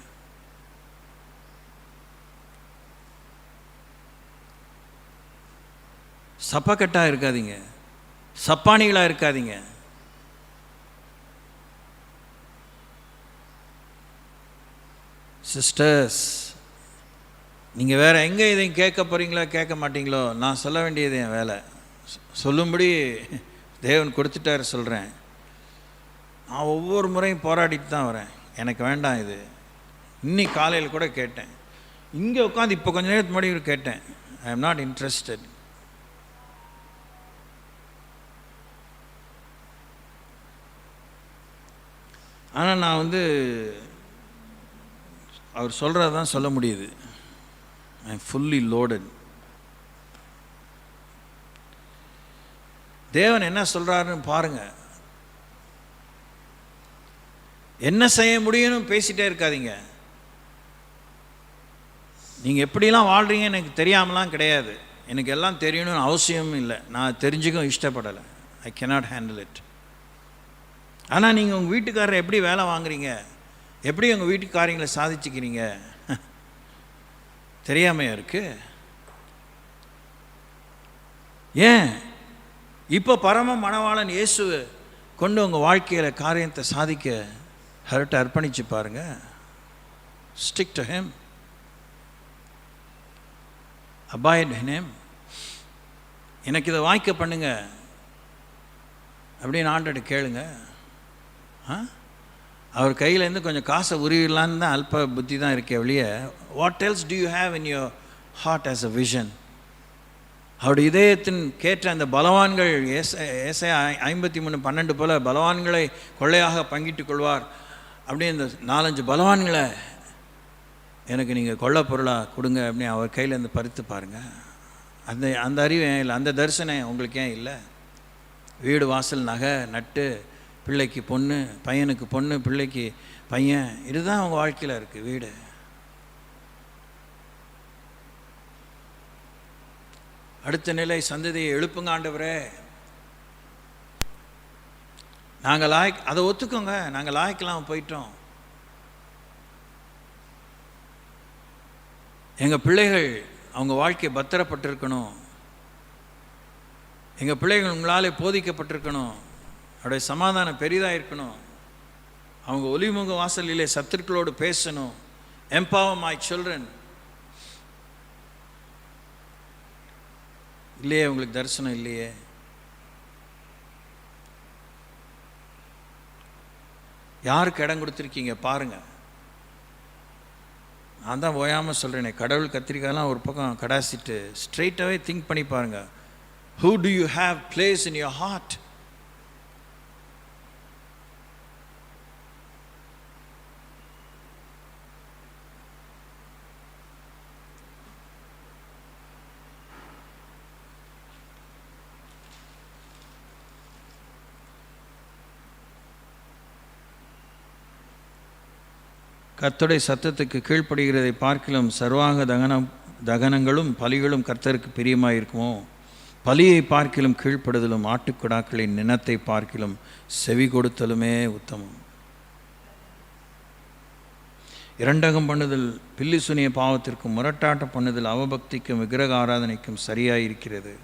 சப்பக்கட்டா இருக்காதீங்க, சப்பானிகளா இருக்காதீங்க. சிஸ்டர்ஸ், நீங்கள் வேறு எங்கே இதையும் கேட்க போகிறீங்களோ கேட்க மாட்டீங்களோ, நான் சொல்ல வேண்டியது என் வேலை. சொல்லும்படி தேவன் கொடுத்துட்டார் சொல்கிறேன். நான் ஒவ்வொரு முறையும் போராடிட்டு தான் வரேன். எனக்கு வேண்டாம் இது. இன்னைக்கு காலையில் கூட கேட்டேன், இங்கே உட்காந்து இப்போ கொஞ்ச நேரத்துக்கு முன்னாடி கேட்டேன். I am not interested. ஆனால் நான் அவர் சொல்கிறது தான் சொல்ல முடியுது. I am fully loaded. தேவன் என்ன சொல்கிறாருன்னு பாருங்கள். என்ன செய்ய முடியும்னு பேசிகிட்டே இருக்காதீங்க. நீங்கள் எப்படிலாம் வாழ்கிறீங்கன்னு எனக்கு தெரியாமலாம் கிடையாது. எனக்கு எல்லாம் தெரியணும்னு அவசியமும் இல்லை. நான் தெரிஞ்சுக்கவும் இஷ்டப்படலை. I cannot handle it. ஆனால் நீங்கள் உங்கள் வீட்டுக்காரரை எப்படி வேலை வாங்குறீங்க, எப்படி உங்கள் வீட்டுக்காரங்களை சாதிச்சுக்கிறீங்க தெரியாமையா இருக்கு? ஏன் இப்போ பரம மணவாளன் இயேசு கொண்டு உங்கள் வாழ்க்கையில் காரியத்தை சாதிக்க அவர்கிட்ட அர்ப்பணிச்சு பாருங்க. Stick to him, abide in him. எனக்கு இதை வாய்க்க பண்ணுங்க அப்படின்னு ஆண்டவர்கிட்ட கேளுங்க. அவர் கையிலேருந்து கொஞ்சம் காசை உருவிடலான்னு தான் அல்ப புத்தி தான் இருக்கே ஒழிய, what else do you have in your heart as a vision? அவருடைய இதயத்தின் கேட்ட அந்த பலவான்கள், ஏசாயா 53:12 போல பலவான்களை கொள்ளையாக பங்கிட்டுக் கொள்வார் அப்படி இந்த 4-5 பலவான்களை எனக்கு நீங்கள் கொள்ள பொருளாக கொடுங்க அப்படின்னு அவர் கையிலேருந்து பறித்து பாருங்கள். அந்த அறிவு ஏன் இல்லை? அந்த தரிசனம் உங்களுக்கு ஏன் இல்லை? வீடு வாசல் நகை நட்டு, பிள்ளைக்கு பொண்ணு, பையனுக்கு பொண்ணு, பிள்ளைக்கு பையன், இதுதான் அவங்க வாழ்க்கையில் இருக்குது. வீடு அடுத்த நிலை சந்ததியை எழுப்புங்க ஆண்டவரே. நாங்கள் அதை ஒத்துக்கோங்க, நாங்கள் லாய்க்கெல்லாம் போயிட்டோம். எங்கள் பிள்ளைகள் அவங்க வாழ்க்கை பத்திரப்பட்டிருக்கணும். எங்கள் பிள்ளைகள் உங்களாலே போதிக்கப்பட்டிருக்கணும். அவருடைய சமாதானம் பெரிதாக இருக்கணும். அவங்க ஒலிமுக வாசலிலே சத்துருக்களோடு பேசணும். Empower my children. இல்லையே, உங்களுக்கு தரிசனம் இல்லையே. யாருக்கு இடம் கொடுத்துருக்கீங்க பாருங்க. நான் தான் ஓயாமல் சொல்கிறேனே, கடவுள் கத்திரிக்காயெல்லாம் ஒரு பக்கம் கடாசிட்டு ஸ்ட்ரெயிட்டாகவே திங்க் பண்ணி பாருங்க. Who do you have place in your heart? கர்த்தருடைய சத்தத்துக்கு கீழ்ப்படுகிறதை பார்க்கிலும் சர்வாங்க தகனங்களும் பலிகளும் கர்த்தருக்கு பிரியமாக இருக்குமோ? பலியை பார்க்கிலும் கீழ்ப்படுதலும் ஆட்டுக்குடாக்களின் நினத்தை பார்க்கிலும் செவி கொடுத்தலுமே உத்தமம். இரண்டகம் பண்ணுதல் பில்லி சுனிய பாவத்திற்கும் முரட்டாட்ட பண்ணுதல் அவபக்திக்கும் விக்கிரக ஆராதனைக்கும் சரியாயிருக்கிறது.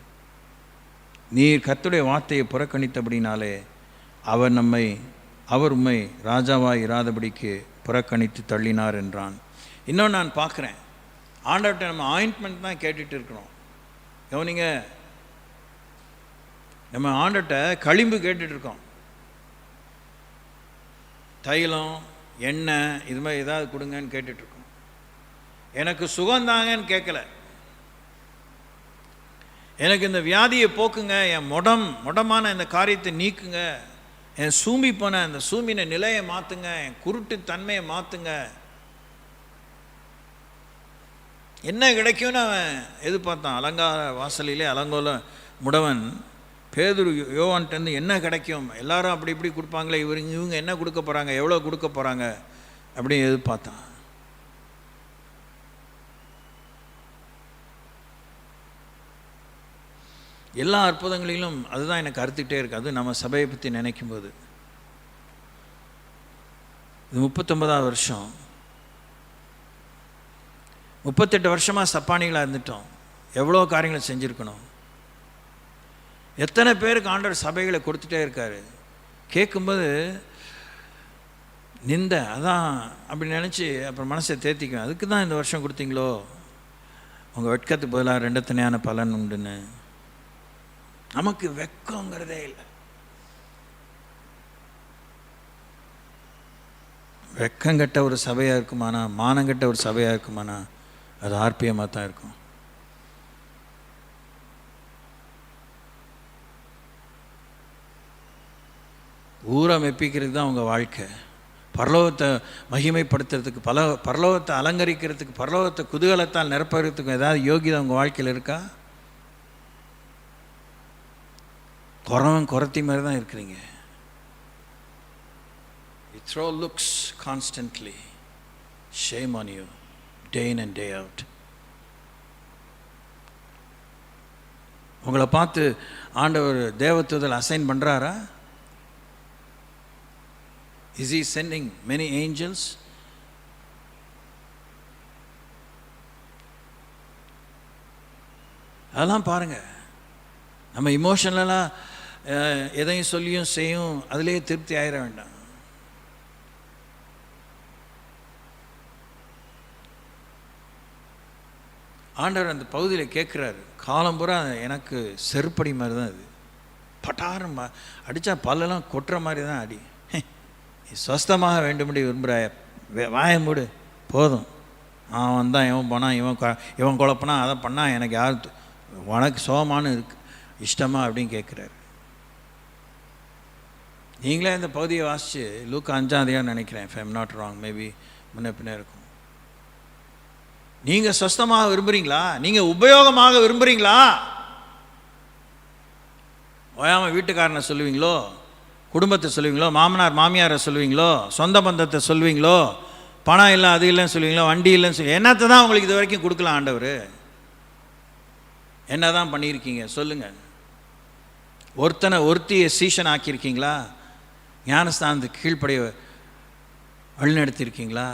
நீர் கர்த்தருடைய வார்த்தையை புறக்கணித்தபடினாலே அவர் உம்மை ராஜாவாய் இராதபடிக்கு புறக்கணித்து தள்ளினார் என்றான். இன்னும் நான் பார்க்குறேன், ஆண்டவர்கிட்ட நம்ம ஆயின்ட்மெண்ட் தான் கேட்டுட்டு இருக்கிறோம். கவனிங்க, நம்ம ஆண்டவர்கிட்ட களிம்பு கேட்டுட்டு இருக்கோம். தைலம், எண்ணெய், இது மாதிரி ஏதாவது கொடுங்கன்னு கேட்டுட்ருக்கோம். எனக்கு சுகந்தாங்கன்னு கேட்கல. எனக்கு இந்த வியாதியை போக்குங்க, என் மொடமான இந்த காரியத்தை நீக்குங்க, என் சூம்பி போன அந்த சூம்பின நிலையை மாற்றுங்க, என் குருட்டு தன்மையை மாற்றுங்க. என்ன கிடைக்கும்னு அவன் எதிர்பார்த்தான். அலங்கார வாசலிலே அலங்கோல முடவன் பேதுரு யோவான்ட்டேருந்து என்ன கிடைக்கும், எல்லாரும் அப்படி இப்படி கொடுப்பாங்களே, இவங்க என்ன கொடுக்க போகிறாங்க, எவ்வளோ கொடுக்க போகிறாங்க, அப்படின்னு எதிர்பார்த்தான். எல்லா அற்புதங்களிலும் அதுதான் எனக்கு அறுத்துக்கிட்டே இருக்கு. அது நம்ம சபையை பற்றி நினைக்கும் போது, இது 39வது வருஷம், 38 வருஷமாக சப்பானிகளாக இருந்துட்டோம். எவ்வளோ காரியங்களை செஞ்சுருக்கணும். எத்தனை பேருக்கு ஆண்டவர் சபைகளை கொடுத்துட்டே இருக்காரு. கேட்கும்போது நிந்த அதான் அப்படி நினச்சி அப்புறம் மனசை தேர்த்திக்குவேன். அதுக்கு தான் இந்த வருஷம் கொடுத்தீங்களோ, உங்கள் வெட்கத்துக்கு பதிலாக 2 தனியான பலன் உண்டுன்னு. நமக்கு வெட்கங்கிறதே இல்லை. வெட்கங்கட்ட ஒரு சபையாக இருக்குமானா, மானங்கட்ட ஒரு சபையாக இருக்குமானா, அது ஆர்பிஎம்மாக தான் இருக்கும். ஊரை மெப்பிக்கிறதுக்கு தான் உங்கள் வாழ்க்கை. பரலோகத்தை மகிமைப்படுத்துறதுக்கு, பரலோகத்தை அலங்கரிக்கிறதுக்கு, பரலோகத்தை குதூகலத்தால் நிரப்புறதுக்கு ஏதாவது யோகிதை உங்கள் வாழ்க்கையில் இருக்கா? குறவன் குறத்தி மாதிரி தான் இருக்கிறீங்க. You throw looks constantly. Shame on you, day in and day out. உங்களை பார்த்து ஆண்டவர் தேவதூதரை assign பண்ணுறாரா? Is he sending many angels? அதெல்லாம் பாருங்க. நம்ம இமோஷனலாக எதையும் சொல்லியும் செய்யும் அதிலே திருப்தி ஆயிட வேண்டாம். ஆண்டவர் அந்த பகுதியில் கேட்குறாரு. காலம்புறா எனக்கு செருப்படி மாதிரி தான் அது. பட்டாரம் அடித்தா பல்லெல்லாம் கொட்டுற மாதிரி தான் அடி. சொஸ்தமாக வேண்டும்படி விரும்புகிறாய, வாய மூடு போதும். அவன் தான் இவன் போனான், இவன் குழப்பனா, அதை பண்ணால் எனக்கு யார் உனக்கு சோமானு இருக்கு இஷ்டமா அப்படின்னு கேட்குறாரு. நீங்களே இந்த பகுதியை வாசித்து லூக்கா 5ஆம் அதிகாரம் நினைக்கிறேன், if I'm not wrong, maybe முன்ன பின்ன இருக்கும். நீங்கள் சொஸ்தமாக விரும்புகிறீங்களா? நீங்கள் உபயோகமாக விரும்புகிறீங்களா? ஓயாமல் வீட்டுக்காரனை சொல்லுவீங்களோ, குடும்பத்தை சொல்லுவீங்களோ, மாமனார் மாமியாரை சொல்லுவீங்களோ, சொந்த பந்தத்தை சொல்லுவீங்களோ, பணம் இல்லை அது இல்லைன்னு சொல்லுவீங்களோ, வண்டி இல்லைன்னு சொல்லி என்னத்தை தான் உங்களுக்கு இது வரைக்கும் கொடுக்கலாம் ஆண்டவர்? என்ன தான் பண்ணியிருக்கீங்க சொல்லுங்கள்? ஒருத்தியை சீஷன் ஆக்கியிருக்கீங்களா? ஞானஸ்தானத்துக்கு கீழ்ப்படைய வழிநடத்தியிருக்கீங்களா?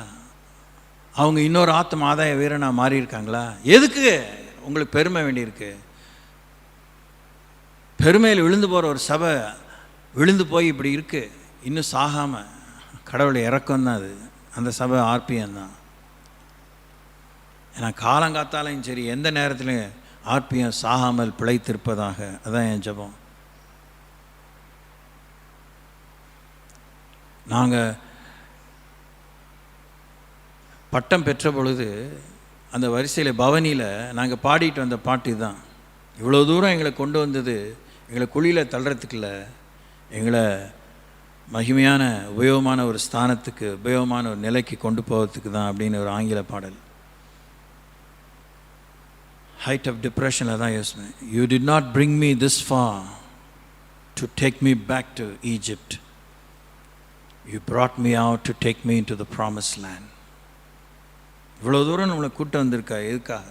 அவங்க இன்னொரு ஆத்ம ஆதாய வீரனாக மாறியிருக்காங்களா? எதுக்கு உங்களுக்கு பெருமை வேண்டியிருக்கு? பெருமையில் விழுந்து போகிற ஒரு சபை விழுந்து போய் இப்படி இருக்குது, இன்னும் சாகாமல் கடவுளை இறக்கம் தான் அது. அந்த சபை ஆர்பிஎம் தான். ஏன்னா காலங்காத்தாலையும் சரி எந்த நேரத்துலையும் ஆர்பிஎம் சாகாமல் பிழைத்திருப்பதாக. அதான் என் ஜெபம். நாங்கள் பட்டம் பெற்ற பொழுது அந்த வரிசையில் பவனியில் நாங்கள் பாடிட்டு வந்த பாட்டு தான். இவ்வளோ தூரம் எங்களை கொண்டு வந்தது எங்களை குழியில் தள்ளுறதுக்குள்ள, எங்களை மகிமையான உபயோகமான ஒரு ஸ்தானத்துக்கு, உபயோகமான ஒரு நிலைக்கு கொண்டு போகிறதுக்கு தான் அப்படின்னு ஒரு ஆங்கில பாடல். ஹைட் ஆஃப் டிப்ரெஷனில் தான் யோசிப்பேன். You did not bring me this far to take me back to Egypt. You brought me out to take me into the promised land. இவ்வளோ தூரம் நம்மளை கூட்டம் வந்திருக்கா எதுக்காக?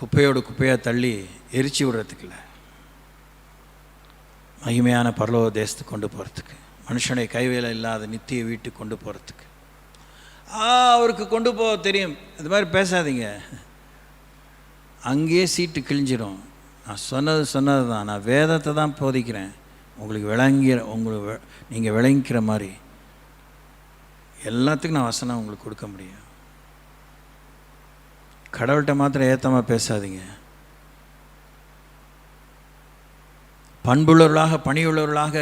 குப்பையோடு குப்பையாக தள்ளி எரிச்சு விடுறதுக்குல்ல, மகிமையான பரலோக தேசத்துக்கு கொண்டு போகிறதுக்கு, மனுஷனை கைவேலை இல்லாத நித்திய வீட்டுக்கு கொண்டு போகிறதுக்கு. அவருக்கு கொண்டு போக தெரியும். இது மாதிரி பேசாதீங்க, அங்கேயே சீட்டு கிழிஞ்சிரும். நான் சொன்னது தான். நான் வேதத்தை தான் போதிக்கிறேன். உங்களுக்கு நீங்கள் விளங்கிக்கிற மாதிரி எல்லாத்துக்கும் நான் வசனம் உங்களுக்கு கொடுக்க முடியும். கடவுள்கிட்ட மாத்திரம் ஏத்தமாக பேசாதீங்க. பண்புள்ளவர்களாக, பணியுள்ளவர்களாக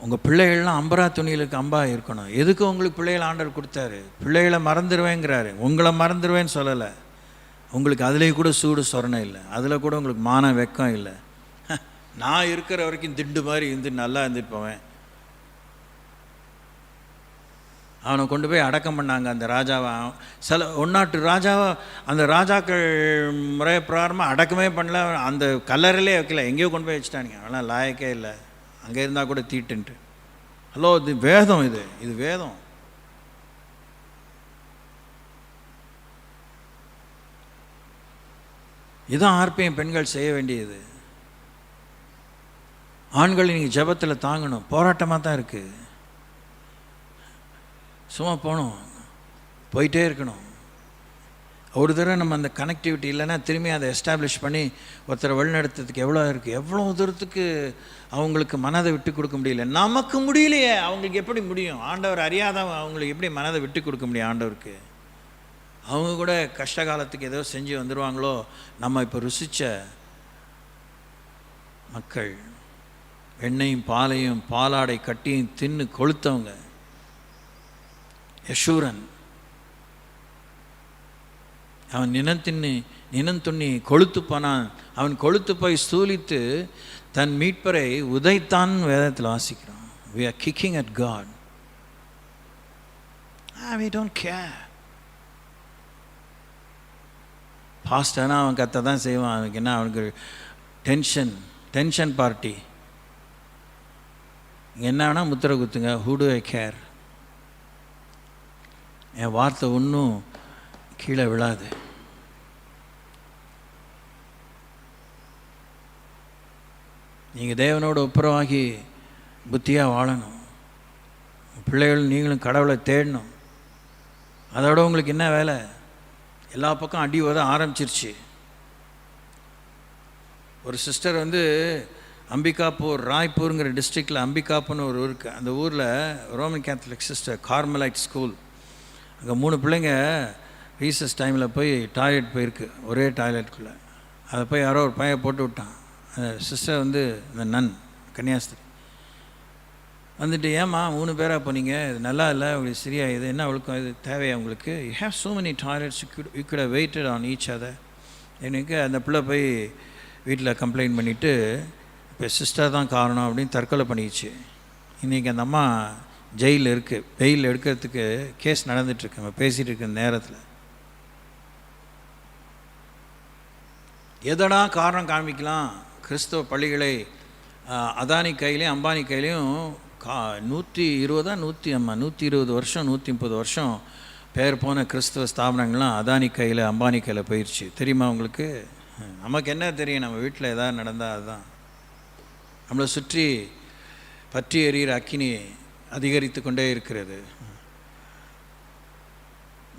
உங்கள் பிள்ளைகள்லாம் அம்பரா துணிகளுக்கு அம்பா இருக்கணும். எதுக்கு உங்களுக்கு பிள்ளைகள் ஆண்டவர் கொடுத்தாரு? பிள்ளைகளை மறந்துடுவேங்கிறாரு. உங்களை மறந்துடுவேன்னு சொல்லலை. உங்களுக்கு அதிலே கூட சூடு சொரணை இல்லை, அதில் கூட உங்களுக்கு மான வெக்கம் இல்லை. நான் இருக்கிற வரைக்கும் திண்டு மாதிரி இருந்து நல்லா இருந்துருப்பவன். அவனை கொண்டு போய் அடக்கம் பண்ணாங்க அந்த ராஜாவை. சில ஒன்னாட்டு ராஜாவை அந்த ராஜாக்கள் முறை பிரகாரமாக அடக்கமே பண்ணல, அந்த கல்லறையிலே வைக்கல, எங்கேயோ கொண்டு போய் வச்சுட்டானுங்க. அவெல்லாம் லாயக்கே இல்லை, அங்கே இருந்தால் கூட தீட்டுன்ட்டு. ஹலோ, இது வேதம், இது வேதம். இதுதான் ஆர்பிஎம் பெண்கள் செய்ய வேண்டியது. ஆண்கள் நீங்கள் ஜெபத்தில் தாங்கணும். போராட்டமாக தான் இருக்குது. சும்மா போகணும், போயிட்டே இருக்கணும். ஒரு தடவை நம்ம அந்த கனெக்டிவிட்டி இல்லைன்னா திரும்பி அதை எஸ்டாப்ளிஷ் பண்ணி ஒருத்தரை வழிநடத்துறதுக்கு எவ்வளோ இருக்குது. எவ்வளோ தூரத்துக்கு அவங்களுக்கு மனதை விட்டு கொடுக்க முடியல. நமக்கு முடியலையே, அவங்களுக்கு எப்படி முடியும்? ஆண்டவர் அறியாதவங்க அவங்களுக்கு எப்படி மனதை விட்டு கொடுக்க முடியும் ஆண்டவருக்கு? அவங்க கூட கஷ்ட காலத்துக்கு ஏதோ செஞ்சு வந்துடுவாங்களோ. நம்ம இப்போ ருசித்த மக்கள் வெண்ணையும் பாலையும் பாலாடை கட்டியும் தின்னு கொளுத்தவங்க. யசூரன் அவன் நினந்துண்ணி கொளுத்து போனான். அவன் கொளுத்து போய் ஸ்தூலித்து தன் மீட்பரை உதைத்தான் வேதத்தில் வாசிக்கிறோம். We are kicking at God. We don't care. பாஸ்டர்னா அவன் கத்த தான் செய்வான். அவனுக்கு என்ன, அவனுக்கு டென்ஷன் பார்ட்டி. என்ன வேணால் முத்திரை குத்துங்க, who do I care? என் வார்த்தை ஒன்றும் கீழே விழாது. நீங்கள் தேவனோட ஒப்புரவாகி புத்தியாக வாழணும். பிள்ளைகள் நீங்களும் கடவுளை தேடணும். அதோட உங்களுக்கு என்ன வேலை? எல்லா பக்கம் அடி உத ஆரம்பிச்சிருச்சு. ஒரு சிஸ்டர் வந்து அம்பிகாப்பூர், ராய்ப்பூருங்கிற டிஸ்ட்ரிக்டில் அம்பிகாப்புன்னு ஒரு ஊருக்கு, அந்த ஊரில் ரோமன் கேத்தலிக் சிஸ்டர், கார்மலைட் ஸ்கூல். அங்கே 3 பிள்ளைங்க ரீசஸ் டைமில் போய் டாய்லெட் போயிருக்கு, ஒரே டாய்லெட்டுக்குள்ளே. அதை போய் யாரோ ஒரு பையன் போட்டு விட்டான். அந்த சிஸ்டர் வந்து இந்த நன் கன்னியாஸ்திரி வந்துட்டு, ஏம்மா 3 பேராக போனீங்க, இது நல்லா இல்லை, உங்களுக்கு சரியா, இது என்ன அவளுக்கும் இது தேவையா உங்களுக்கு? You have so many toilets, you could have waited on each other. எனக்கு அந்த பிள்ளை போய் வீட்டில் கம்ப்ளைண்ட் பண்ணிவிட்டு, இப்போ சிஸ்டர் தான் காரணம் அப்படின்னு தற்கொலை பண்ணிடுச்சு. இன்றைக்கி அந்த அம்மா ஜெயிலில் இருக்குது. பெயில் எடுக்கிறதுக்கு கேஸ் நடந்துகிட்ருக்கு. நம்ம பேசிகிட்டு இருக்க நேரத்தில் எதடா காரணம் காமிக்கலாம்? கிறிஸ்தவ பள்ளிகளை அதானி கையிலையும் அம்பானி கையிலையும் 120 வருஷம் 130 வருஷம் பேர் போன கிறிஸ்தவ ஸ்தாபனங்கள்லாம் அதானி கையில் அம்பானி கையில் போயிடுச்சு. தெரியுமா உங்களுக்கு? நமக்கு என்ன தெரியும்? நம்ம வீட்டில் எதாவது நடந்தால் அதுதான். நம்மளை சுற்றி பற்றி எறிகிற அக்கினி அதிகரித்து கொண்டே இருக்கிறது.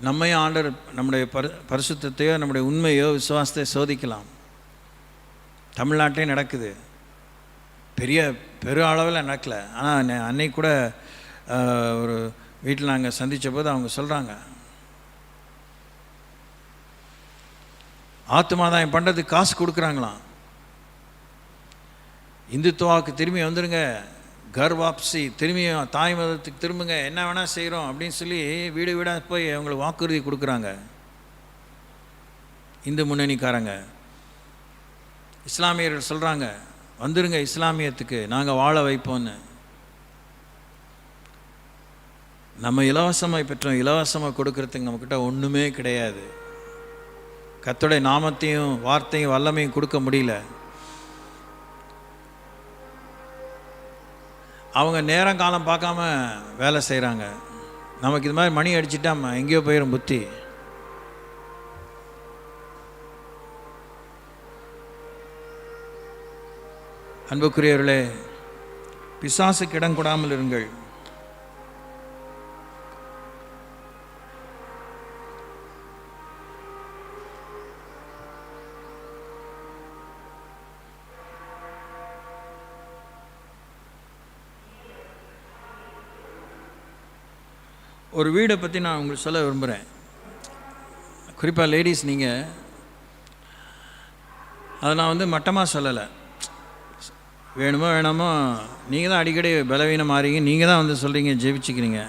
நம்மையும் ஆண்டவர் நம்முடைய பரிசுத்தத்தையோ நம்முடைய உண்மையோ விசுவாசத்தை சோதிக்கலாம். தமிழ்நாட்டிலே நடக்குது. பெரு அளவில் நடக்கலை. ஆனால் அன்னைக்கு கூட ஒரு வீட்டில் நாங்கள் சந்தித்த போது அவங்க சொல்கிறாங்க, ஆத்துமாதாயம் பண்ணுறதுக்கு காசு கொடுக்குறாங்களாம். இந்துத்துவாவுக்கு திரும்பி வந்துடுங்க, கர்வாப்சி, திரும்பியும் தாய் மதத்துக்கு திரும்புங்க, என்ன வேணால் செய்கிறோம் அப்படின்னு சொல்லி வீடு வீடாக போய் அவங்களுக்கு வாக்குறுதி கொடுக்குறாங்க இந்து முன்னணிக்காரங்க. இஸ்லாமியர்கள் சொல்கிறாங்க, வந்துடுங்க இஸ்லாமியத்துக்கு, நாங்கள் வாழ வைப்போன்னு. நம்ம இலவசமாக பெற்றோம். இலவசமாக கொடுக்கறதுக்கு நம்மக்கிட்ட ஒன்றுமே கிடையாது. கர்த்தருடைய நாமத்தையும் வார்த்தையும் வல்லமையும் கொடுக்க முடியல. அவங்க நேரம் காலம் பார்க்காம வேலை செய்கிறாங்க. நமக்கு இது மாதிரி மணி அடிச்சுட்டா எங்கேயோ போயிடும் புத்தி. அன்புக்குரியவர்களே, பிசாசுக்கு இடம் கொடாமல் இருங்கள். ஒரு வீடை பற்றி நான் உங்களுக்கு சொல்ல விரும்புகிறேன். குறிப்பாக லேடிஸ், நீங்கள் அதை நான் வந்து மட்டமாக சொல்லலை. வேணுமோ வேணாமோ நீங்கள் தான் அடிக்கடி பலவீனம் மாறிங்க. நீங்கள் தான் வந்து சொல்கிறீங்க ஜெபிச்சுக்கிறீங்க.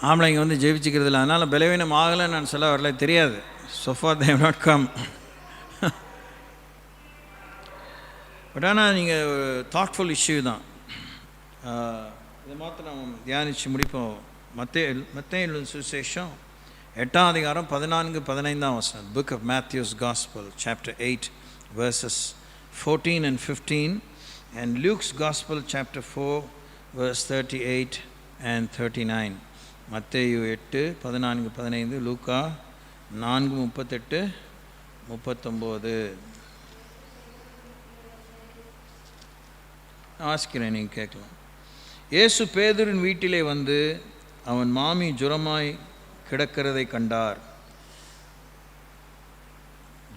ஆம்பளைங்க வந்து ஜெபிச்சுக்கிறதில்ல. அதனால் பலவீனம் ஆகலைன்னு நான் சொல்ல வரல, தெரியாது. So far they have not come. But ஆனால் நீங்கள் தாட்ஃபுல் இஷ்யூ தான். இதை மாத்திரம் தியானித்து முடிப்போம். மத்தேயு சுவிசேஷம் 8ஆம் அதிகாரம் 14-15 வசனம். Book of Matthew's Gospel, chapter 8, verses 14 and 15, and Luke's Gospel, chapter 4, verse 38 and 39. மத்தேயு 8 14 15, லூக்கா 4 38 39. ஆசிக்கிறேன், நீங்கள் கேட்கலாம். இயேசு பேதுருவின் வீட்டிலே வந்து அவன் மாமி ஜுரமாய் கிடக்கிறதை கண்டார்.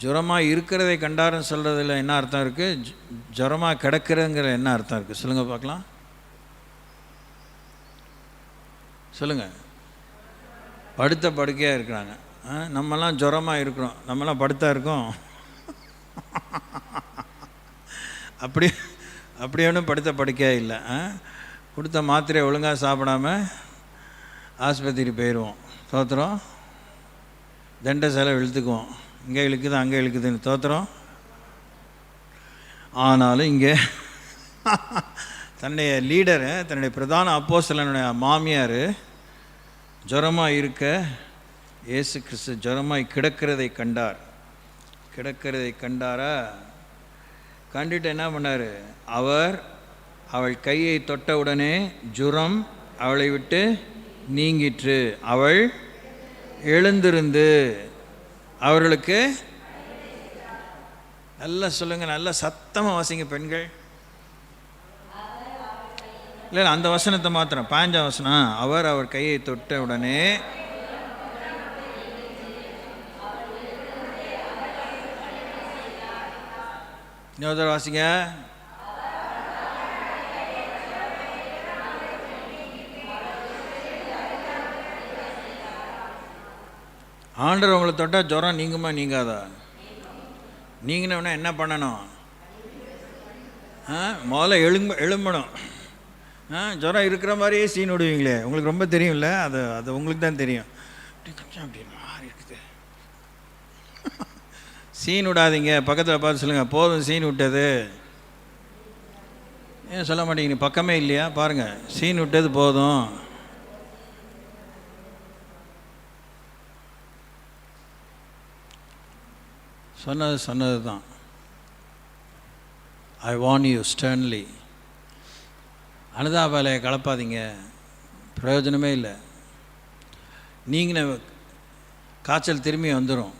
ஜுரமாக இருக்கிறதை கண்டார்னு சொல்கிறதுல என்ன அர்த்தம் இருக்குது? ஜுரமாக கிடக்கிறதுங்கிற என்ன அர்த்தம் இருக்குது? சொல்லுங்கள் பார்க்கலாம். சொல்லுங்கள். படுத்த படுக்கையாக இருக்கிறாங்க. நம்மலாம் ஜுரமாக இருக்கிறோம், நம்மலாம் படுத்தா இருக்கோம். அப்படி ஒன்றும் படுத்த படுக்கையாக இல்லை. கொடுத்த மாத்திரையை ஒழுங்காக சாப்பிடாம ஆஸ்பத்திரி போயிடுவோம். தோத்துறோம். தண்டை செலவு இழுத்துக்குவோம். இங்கே இழுக்குது அங்கே இழுக்குதுன்னு தோத்துறோம். ஆனாலும் இங்கே தன்னுடைய லீடரு, தன்னுடைய பிரதான அப்போஸ்தலனுடைய மாமியார் ஜுரமாக இருக்க இயேசு கிறிஸ்து ஜுரமாய் கிடக்கிறதை கண்டார். கிடக்கிறதை கண்டாரா? கண்டுட்டு என்ன பண்ணார்? அவள் கையை தொட்டவுடனே ஜுரம் அவளை விட்டு நீங்கிற்று. அவள் எழுந்திருந்து அவர்களுக்கு, நல்லா சொல்லுங்கள், நல்லா சத்தமாக வாசிங்க பெண்கள். இல்லை அந்த வசனத்தை மாத்திரம், 15 வசனம். அவர் கையை தொட்ட உடனே இன்னொரு வாசிங்க. ஆண்டவர் உங்களை தொட்டால் ஜுரம் நீங்குமா நீங்காதா? நீங்கினவொடனே என்ன பண்ணணும்? முதல்ல எழும்பணும். ஜுரம் இருக்கிற மாதிரியே சீன் விடுவீங்களே, உங்களுக்கு ரொம்ப தெரியும்ல, அது உங்களுக்கு தான் தெரியும். அப்படி மாறி இருக்குது. சீன் விடாதீங்க. பக்கத்தில் பார்த்து சொல்லுங்கள், போதும் சீன் விட்டது. ஏன் சொல்ல மாட்டேங்க? பக்கமே இல்லையா? பாருங்கள், சீன் விட்டது போதும். சொன்னது தான். ஐ வார்ன் யூ ஸ்டர்ன்லி. அனுதாபாலையை கலப்பாதீங்க, பிரயோஜனமே இல்லை. நீங்கள் காய்ச்சல் திரும்பி வந்துடும்.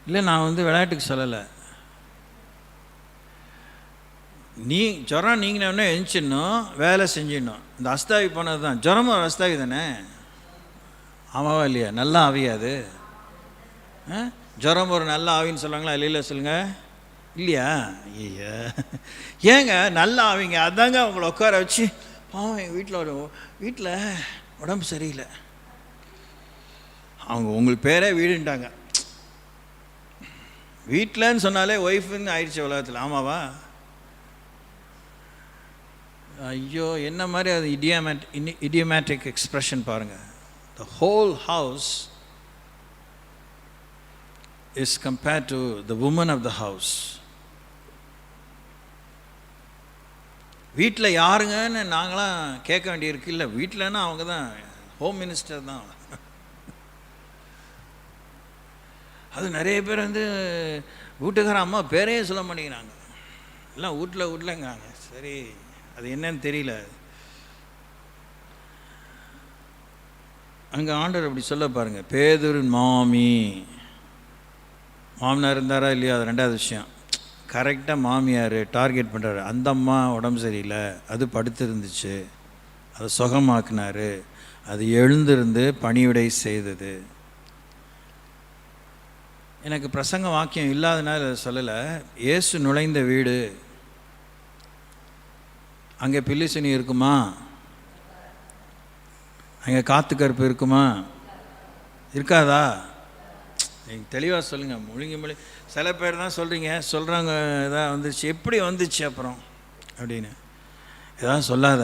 இல்லை, நான் விளையாட்டுக்கு சொல்லலை. ஜுரம் நீங்கினோடனே எழுந்திடணும், வேலை செஞ்சிடணும். இந்த அஸ்தாவி போனது தான். ஜுரமும் ஒரு அஸ்தாவி தானே, ஆமாவா இல்லையா? நல்லா ஆவியாது. ஜுரம் ஒரு நல்ல ஆவின்னு சொல்லுவாங்களா? இல்லை சொல்லுங்கள். இல்லையா? ஐயா, ஏங்க நல்லா ஆவிங்க. அதாங்க அவங்கள உட்கார வச்சு, எங்கள் வீட்டில் உடம்பு சரியில்லை, அவங்க உங்களுக்கு பேரே வீடுன்ட்டாங்க. வீட்டில்ன்னு சொன்னாலே ஒய்ஃபுன்னு ஆயிடுச்சு உலகத்தில். ஆமாவா? ஐயோ, என்ன மாதிரி அது இடியோமேட்டிக் எக்ஸ்பிரஷன் பாருங்கள். The whole house is compared to the woman of the house. வீட்டில் யாருங்கன்னு நாங்களாம் கேட்க வேண்டியிருக்கு. இல்லை, வீட்டிலன்னா அவங்க தான் ஹோம் மினிஸ்டர் தான். அது நிறைய பேர் வீட்டுக்கார அம்மா பேரையே சொல்ல மாட்டேங்கிறாங்க. எல்லாம் வீட்டிலங்கிறாங்க. சரி, அது என்னன்னு தெரியல. அங்கே ஆண்டவர் அப்படி சொல்ல பாருங்கள். பேதுருவின் மாமனார் இருந்தாரா இல்லையா? அது ரெண்டாவது விஷயம். கரெக்டாக மாமியார் டார்கெட் பண்ணுறாரு. அந்த அம்மா உடம்பு சரியில்லை, அது படுத்திருந்துச்சு, அதை சுகமாக்குனார், அது எழுந்திருந்து பணிவிடை செய்தது. எனக்கு பிரசங்க வாக்கியம் இல்லாதனால அதை சொல்லலை. இயேசு நுழைந்த வீடு, அங்கே பில்லிசனி இருக்குமா? அங்கே காத்து கருப்பு இருக்குமா? இருக்காதா? நீங்கள் தெளிவாக சொல்லுங்கள். மொழி சில பேர் தான் சொல்கிறாங்க இதாக வந்துச்சு, எப்படி வந்துச்சு அப்புறம் அப்படின்னு. எதாவது சொல்லாத,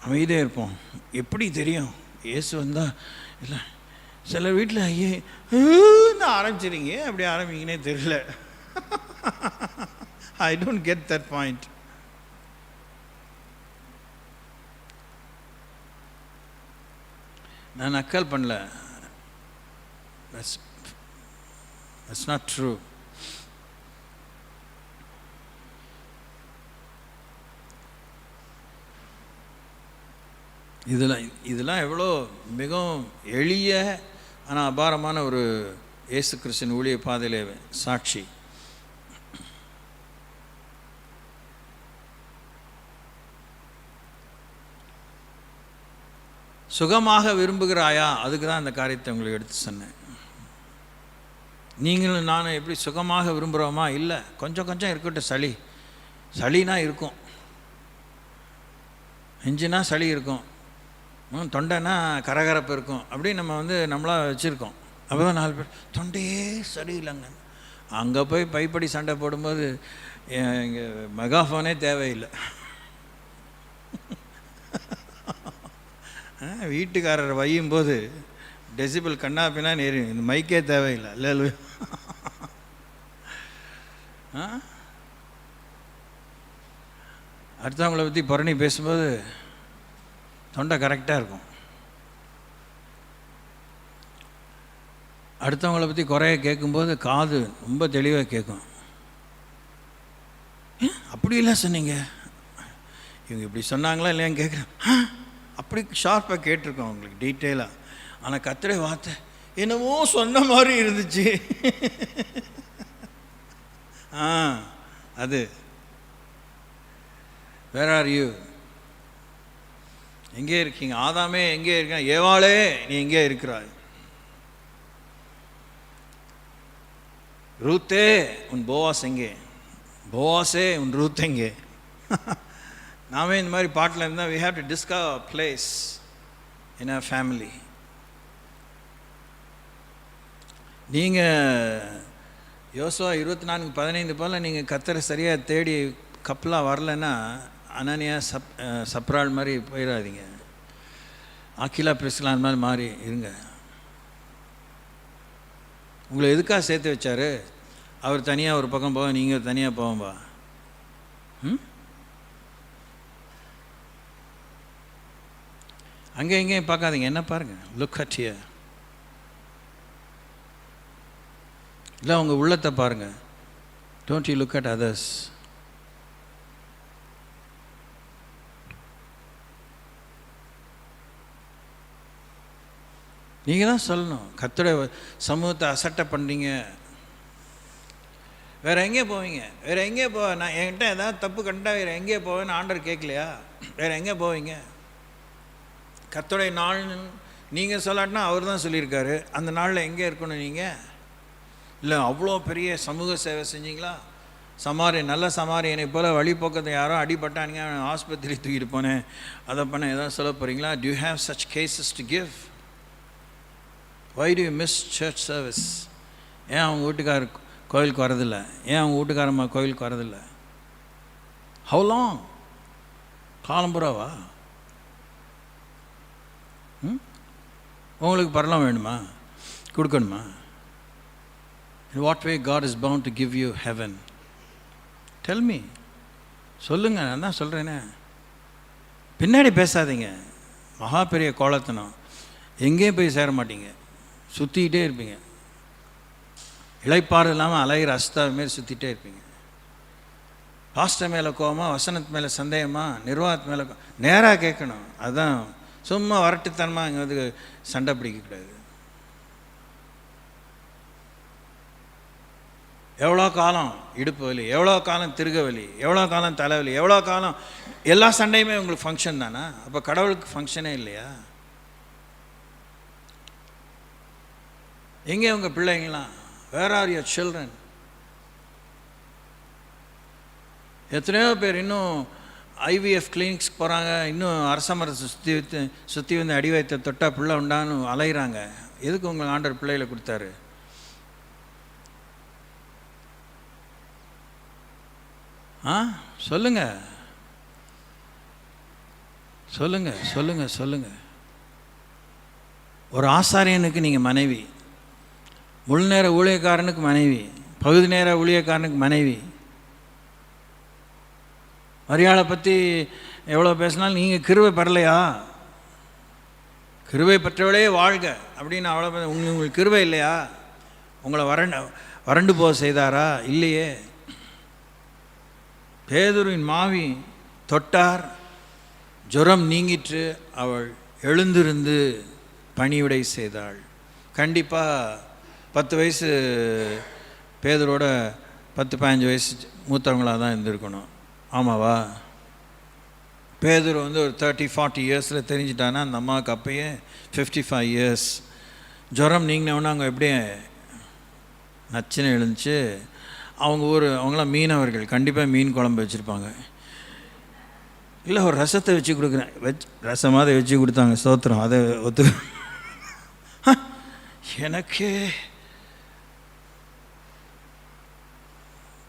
அமைதியாக இருப்போம். எப்படி தெரியும் இயேசு வந்தால்? இல்லை, சில வீட்டில் ஆரம்பிச்சிருங்க. அப்படி ஆரம்பிங்கன்னே தெரியல. I don't get that point. நான் நக்கல் பண்ணல. That's not true. இதெல்லாம் எவ்வளோ மிகவும் எளிய ஆனால் அபாரமான ஒரு இயேசு கிறிஸ்துவின் ஊழிய பாதையிலே சாட்சி. சுகமாக விரும்புகிறாயா? அதுக்கு தான் அந்த காரியத்தை உங்களுக்கு எடுத்து சொன்னேன். நீங்களும் நானும் எப்படி சுகமாக விரும்புகிறோமா? இல்லை, கொஞ்சம் கொஞ்சம் இருக்கட்டும். சளினா இருக்கும், நெஞ்சுனா சளி இருக்கும், தொண்டைனா கரகரப்பு இருக்கும். அப்படி நம்ம நம்மளாக வச்சுருக்கோம். அப்போ தான் 4 பேர் தொண்டையே சரியில்லைங்க. அங்கே போய் பைப்படி சண்டை போடும்போது இங்கே மெகாஃபோனே தேவையில்லை. வீட்டுக்காரர் வையும்போது டெசிபிள் கண்ணாப்பினா நேரி, இந்த மைக்கே தேவையில்லை. இல்லை அடுத்தவங்களை பற்றி புரணி பேசும்போது தொண்டை கரெக்டாக இருக்கும். அடுத்தவங்களை பற்றி குறைய கேட்கும்போது காது ரொம்ப தெளிவாக கேட்கும். அப்படிலாம் சொன்னீங்க, இவங்க இப்படி சொன்னாங்களா இல்லையான்னு கேட்குறேன். அப்படி ஷார்ப்பாக கேட்டிருக்கோம் உங்களுக்கு டீட்டெயிலாக. ஆனால் கர்த்தருடைய வார்த்தை என்னமோ சொன்ன மாதிரி இருந்துச்சு. அது வேர் ஆர் யூ? எங்கே இருக்கீங்க? ஆதாமே எங்கே இருக்க? ஏவாளே நீ எங்கே இருக்கிறாய்? ரூத்தே உன் போவாஸ் எங்கே? போவாஸே உன் ரூத் எங்கே? நாமே இந்த மாதிரி பாட்டில் இருந்தால் we have to discover a place in our family. நீங்கள் யோசுவா 24:15 போல் நீங்கள் கர்த்தரை சரியாக தேடி கப்பலாக வரலைன்னா அனனியா சப்ரால் மாதிரி போயிடாதீங்க. ஆக்கிலா பிரிஸ்லான் மாதிரி மாறி இருங்க. உங்களை எதுக்காக சேர்த்து வச்சார்? அவர் தனியாக ஒரு பக்கம் போக, நீங்கள் தனியாக போவோம்பா. அங்கே எங்கேயும் பார்க்காதீங்க, என்ன பாருங்கள், லுக் அட் ஹியர். இல்லை உங்கள் உள்ளத்தை பாருங்கள். Don't you look at others. நீங்கள் தான் சொல்லணும். கர்த்தருடைய சமூகத்தை அசட்டை பண்ணுறீங்க, வேறு எங்கே போவீங்க? வேறு எங்கே நான் என்கிட்ட ஏதாவது தப்பு கண்டா வேறு எங்கே போவேன்னு ஆண்டவர் கேட்கலையா? வேறு எங்கே போவீங்க? கர்த்தருடைய நாள் நீங்கள் சொல்லாட்டினா அவர் தான் சொல்லியிருக்காரு. அந்த நாளில் எங்கே இருக்கணும் நீங்கள்? இல்லை அவ்வளோ பெரிய சமூக சேவை செஞ்சீங்களா? நல்ல சமாரியனை போல் வழிபோக்கத்தை யாரோ அடிபட்டானுங்க, ஆஸ்பத்திரி தூக்கிட்டு போனேன், அதை பண்ண ஏதாவது சொல்ல போகிறீங்களா? Do you have such cases to give? Why do you miss church service? ஏன் அவங்க வீட்டுக்காரர் கோயிலுக்கு வரதில்லை? ஏன் அவங்க வீட்டுக்காரம்மா கோயிலுக்கு வரதில்லை? How long? காலம்புறாவா? உங்களுக்கு பரலாம் வேணுமா? கொடுக்கணுமா? In what way God is bound to give you heaven? Tell me. சொல்லுங்க. நான் தான் சொல்கிறேனே. பின்னாடி பேசாதீங்க. மகா பெரிய கோலத்தனம். எங்கேயும் போய் சேர மாட்டீங்க, சுற்றிக்கிட்டே இருப்பீங்க. இளைப்பாறு இல்லாமல் அலைகிற அஸ்தாவை மாரி சுற்றிகிட்டே இருப்பீங்க. பாஸ்டர் மேலே கோவமா, வசனத்து மேலே சந்தேகமா, நிர்வாகத்து மேலே நேராக கேட்கணும். அதுதான். சும்மா வரட்டுத்தனமாக இங்கே சண்டை பிடிக்கக்கூடாது. எவ்வளோ காலம் இடுப்பு வலி, எவ்வளோ காலம் திருக வலி, எவ்வளோ காலம் தலைவலி, எவ்வளோ காலம் எல்லா சண்டையுமே உங்களுக்கு ஃபங்க்ஷன் தானே? அப்போ கடவுளுக்கு ஃபங்க்ஷனே இல்லையா? எங்கே உங்கள் பிள்ளைங்களாம்? Where are your children? எத்தனையோ பேர் இன்னும் ஐவிஎஃப் கிளினிக்ஸ் போகிறாங்க, இன்னும் அரச மரத்தை சுற்றி வந்து அடி வைத்த தொட்டா பிள்ளை உண்டான்னு அலைகிறாங்க. எதுக்கு உங்கள் ஆண்டவர் பிள்ளைகளை கொடுத்தாரு? சொல்லுங்க சொல்லுங்க சொல்லுங்க சொல்லுங்க. ஒரு ஆசாரியனுக்கு நீங்கள் மனைவி, முழு நேர ஊழியக்காரனுக்கு மனைவி, பகுதி நேர ஊழியக்காரனுக்கு மனைவி. மரியாதை பற்றி எவ்வளோ பேசினாலும் நீங்கள் கிருபை பெறலையா? கிருபை பெற்றவளே வாழ்க அப்படின்னு அவ்வளோ உங்களுக்கு கிருபை இல்லையா? உங்களை வறண்டு போக செய்தாரா? இல்லையே. பேதுருவின் மாவி தொட்டார், ஜுரம் நீங்கிற்று, அவள் எழுந்திருந்து பணிவிடை செய்தாள். கண்டிப்பாக 10 வயசு பேதரோட 10-15 வயசு மூத்தவங்களாக தான் இருந்திருக்கணும். ஆமாவா? பேதுரு ஒரு 30-40 இயர்ஸில் தெரிஞ்சிட்டான்னா அந்த அம்மாவுக்கு அப்பயே 55 இயர்ஸ். ஜுரம் நீங்கினவொன்னே அவங்க எப்படி நச்சுன்னு எழுந்துச்சு. அவங்களாம் மீனவர்கள், கண்டிப்பாக மீன் குழம்பு வச்சுருப்பாங்க. இல்லை ஒரு ரசத்தை வச்சு கொடுக்குறேன், ரசமாக வச்சு கொடுத்தாங்க. ஸ்தோத்திரம். அதை எனக்கு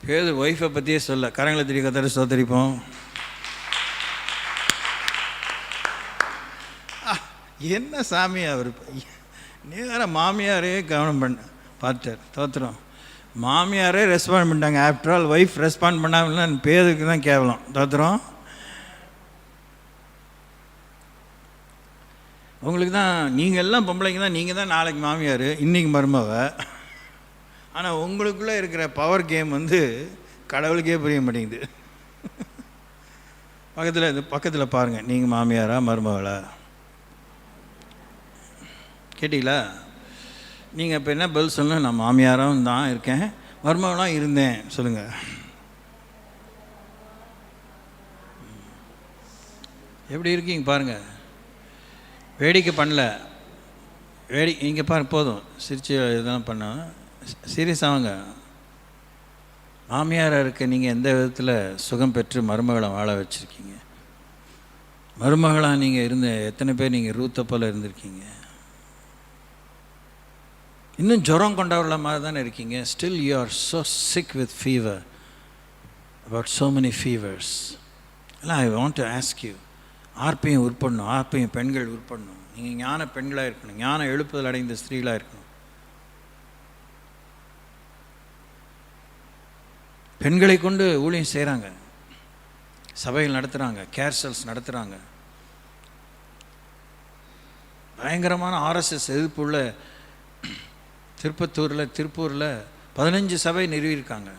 பேது ஒய்ஃபை பற்றியே சொல்ல. கரங்களை திரி கத்தரை ஸ்தோத்தரிப்போம். என்ன சாமி அவர் நேரம் மாமியாரே கவனம் பார்த்தார். தோத்திரம். மாமியாரே ரெஸ்பாண்ட் பண்ணிட்டாங்க. ஆஃப்டர் ஆல் ஒய்ஃப் ரெஸ்பாண்ட் பண்ணாமல்னா பேருக்கு தான் கேவலம். தோத்திரம். உங்களுக்கு தான், நீங்கள் எல்லாம் பொம்பளைங்க தான், நீங்கள் தான் நாளைக்கு மாமியார், இன்றைக்கி மருமவ. ஆனால் உங்களுக்குள்ளே இருக்கிற பவர் கேம் கடவுளுக்கே புரிய மாட்டேங்குது. பக்கத்தில் பாருங்கள், நீங்கள் மாமியாரா மருமவளா கேட்டீங்களா? நீங்கள் இப்போ என்ன பதில் சொல்லணும்? நான் மாமியாராகவும் தான் இருக்கேன், மருமகளாக இருந்தேன். சொல்லுங்கள். எப்படி இருக்கீங்க பாருங்கள். வேடிக்கை பண்ணல, இங்கே பாருங்க. போதும் சிரிச்சு இதெல்லாம் பண்ண சீரியஸாக மாமியாராக இருக்க நீங்கள் எந்த விதத்தில் சுகம் பெற்று மருமகளை வாழ வச்சுருக்கீங்க? மருமகளாக நீங்கள் இருந்த எத்தனை பேர் நீங்கள் ரூத்தை போல் இருந்திருக்கீங்க? இன்னும் ஜுரம் கொண்டவர்கள மாதிரி தானே இருக்கீங்க. Still you are so sick with fever, about so many fevers. இல்லை, I want to ask you, ஆர்ப்பையும் உட்படணும், ஆர்ப்பையும் பெண்கள் உட்படணும். நீங்கள் ஞான பெண்களாக இருக்கணும், ஞான எழுப்புதல் அடைந்த ஸ்திரீகளாக இருக்கணும். பெண்களை கொண்டு ஊழியம் செய்கிறாங்க, சபைகள் நடத்துகிறாங்க, கேர்சல்ஸ் நடத்துகிறாங்க. பயங்கரமான ஆர்எஸ்எஸ் எதிர்ப்புள்ள திருப்பூரில் 15 சபை நிறுவியிருக்காங்க.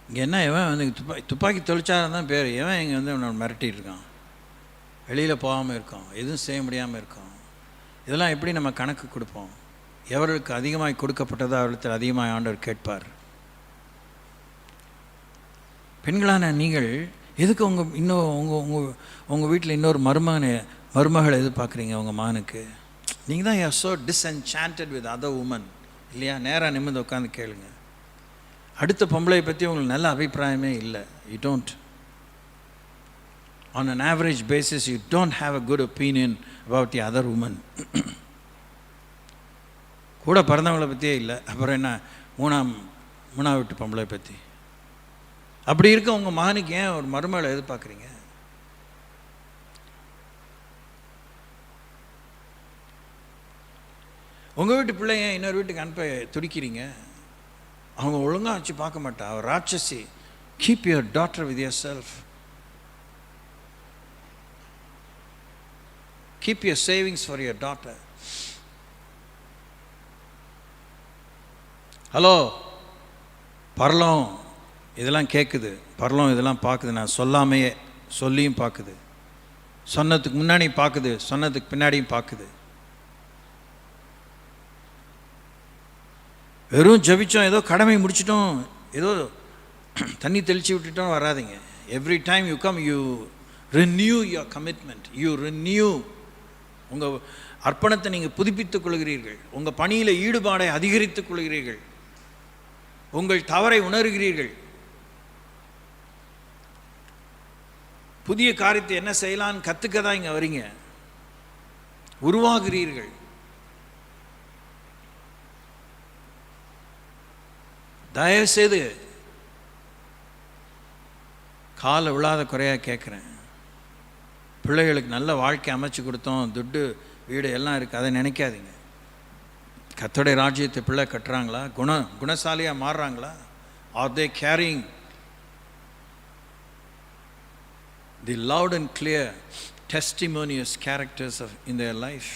இங்கே என்ன, எவன் துப்பாக்கி தொழிற்சாரம் தான் பேர், எவன் இங்கே அவனை மிரட்டிட்டு இருக்கான், வெளியில் போகாமல் இருக்கான், எதுவும் செய்ய முடியாமல் இருக்கான். இதெல்லாம் எப்படி நம்ம கணக்கு கொடுப்போம்? எவர்களுக்கு அதிகமாக கொடுக்கப்பட்டதோ அவர்களுக்கு அதிகமாக ஆண்டவர் கேட்பார். பெண்களான நீங்கள் எதுக்கு உங்கள் வீட்டில் இன்னொரு மருமகளை எதிர்பார்க்குறீங்க? உங்கள் மகனுக்கு நீங்கள் தான் ஸோ டிஸ்என்சாண்டட் வித் அதர் உமன், இல்லையா? நேராக நிமிர்ந்து உட்காந்து கேளுங்க. அடுத்த பொம்பளை பற்றி உங்களுக்கு நல்ல அபிப்பிராயமே இல்லை. You don't, on an average basis you don't have a good opinion about the other woman. கூட பிறந்தவங்களை பற்றியே இல்லை, அப்புறம் என்ன மூணாம் வீட்டு பொம்பளை பற்றி? அப்படி இருக்க உங்கள் மகனுக்கு ஏன் ஒரு மருமகளை எதிர்பார்க்குறீங்க? உங்கள் வீட்டு பிள்ளை ஏன் இன்னொரு வீட்டுக்கு அனுப்ப துடிக்கிறீங்க? அவங்க ஒழுங்காக வச்சு பார்க்க மாட்டா, அவர் ராட்சசி. Keep your daughter with yourself. Keep your savings for your daughter. Hello, பரலோகம் இதெல்லாம் கேட்குது, பரலோகம் இதெல்லாம் பார்க்குது. நான் சொல்லாமையே சொல்லியும் பார்க்குது, சொன்னதுக்கு முன்னாடி பார்க்குது, சொன்னதுக்கு பின்னாடியும் பார்க்குது. வெறும் ஜபிச்சோம், ஏதோ கடமை முடிச்சிட்டோம், ஏதோ தண்ணி தெளித்து விட்டுட்டோம் வராதிங்க. Every time you come, you renew your commitment, you renew. உங்கள் அர்ப்பணத்தை நீங்கள் புதுப்பித்துக் கொள்கிறீர்கள், உங்கள் பணியில் ஈடுபாடை அதிகரித்துக் கொள்கிறீர்கள், உங்கள் தவறை உணர்கிறீர்கள், புதிய காரியத்தை என்ன செய்யலான்னு கற்றுக்க தான் இங்கே வரீங்க, உருவாகிறீர்கள். தயவுசெய்து காலை விழாத குறையாக கேட்குறேன், பிள்ளைகளுக்கு நல்ல வாழ்க்கை அமைச்சு கொடுத்தோம், துட்டு வீடு எல்லாம் இருக்குது, அதை நினைக்காதீங்க. கர்த்தருடைய ராஜ்யத்தை பிள்ளை கட்டுறாங்களா? குணசாலியாக மாறுறாங்களா? Are they carrying the loud and clear testimonious characters of in their life?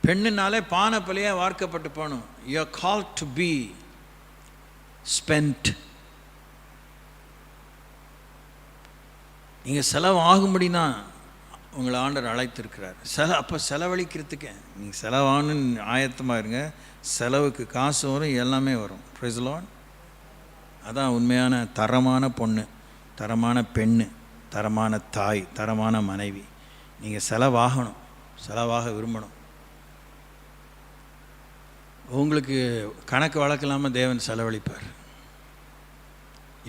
பெண்ணுனாலே பானைப்பலியாக வார்க்கப்பட்டு போகணும். You are called to be spent. நீங்கள் செலவாகும்படி தான் உங்களை ஆண்டவர் அழைத்திருக்கிறார். அப்போ செலவழிக்கிறதுக்கு நீங்கள் செலவாகணுன்னு ஆயத்தமாக இருங்க. செலவுக்கு காசு வரும், எல்லாமே வரும். Praise the Lord. அதான் உண்மையான தரமான பொண்ணு, தரமான பெண்ணு, தரமான தாய், தரமான மனைவி. நீங்கள் செலவாகணும், செலவாக விரும்பணும். உங்களுக்கு கணக்கு வழக்கில்லாமல் தேவன் செலவழிப்பார்.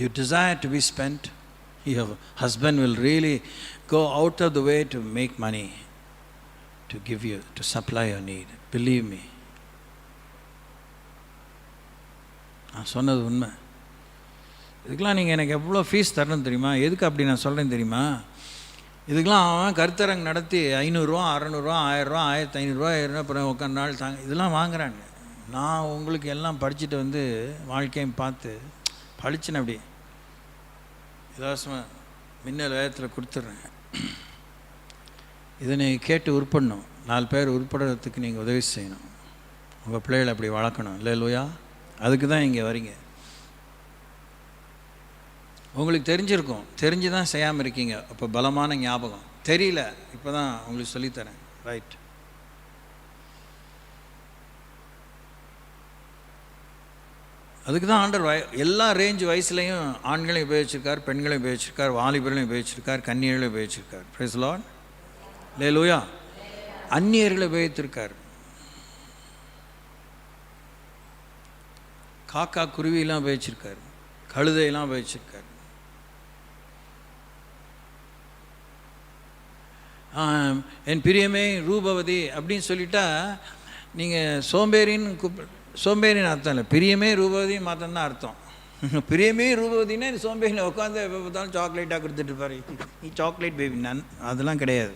You desire to be spent, your husband will really go out of the way to make money to give you, to supply your need. Believe me. நான் சொன்னது உண்மை. இதுக்கெலாம் நீங்கள் எனக்கு எவ்வளோ ஃபீஸ் தரணும் தெரியுமா? எதுக்கு அப்படி நான் சொல்கிறேன் தெரியுமா? இதுக்கெலாம் அவன் கருத்தரங்கு நடத்தி 500 600 1000 1500 1000 அப்புறம் உட்காந்து நாள் தாங்க இதெல்லாம் வாங்குறாங்க. நான் உங்களுக்கு எல்லாம் படிச்சுட்டு வந்து வாழ்க்கையும் பார்த்து படிச்சுன்னு அப்படி இலவசமாக மின்னல் வேகத்தில் கொடுத்துட்றேன். இதை நீங்கள் கேட்டு உருப்படணும். 4 பேர் உருப்படுறதுக்கு நீங்கள் உதவி செய்யணும். உங்கள் பிள்ளைகளை அப்படி வளர்க்கணும். இல்லை லூயா? அதுக்கு தான் இங்கே வரீங்க. உங்களுக்கு தெரிஞ்சிருக்கும், தெரிஞ்சு தான் செய்யாமல் இருக்கீங்க. அப்போ பலமான ஞாபகம் தெரியல, இப்போ தான் உங்களுக்கு சொல்லித்தரேன். ரைட். அதுக்கு தான் ஆண்டவர் எல்லா ரேஞ்ச் வயசுலையும் ஆண்களையும் உபயோகிச்சிருக்கார், பெண்களையும் உபயோகிச்சிருக்கார், வாலிபர்களையும் உபயோகிச்சிருக்கார், கன்னியர்களையும் உபயோகிச்சிருக்கார். Praise the Lord. அல்லேலூயா. அந்நியர்களை உபயோகித்திருக்கார். காக்கா குருவியெல்லாம் உபயோகிச்சிருக்கார், கழுதையெல்லாம் உபயோகிச்சிருக்கார். என் பிரியமே ரூபவதி அப்படின்னு சொல்லிட்டா நீங்கள் சோம்பேறின்னு அர்த்தம் இல்லை, பிரியமே ரூபவதின்னு மாத்திரம் தான் அர்த்தம். பிரியமே ரூபவதினா சோம்பேறியில் உட்காந்து எப்போ பார்த்தாலும் சாக்லேட்டாக கொடுத்துட்டு பாரு, நீ சாக்லேட் பேபி. நான் அதெல்லாம் கிடையாது,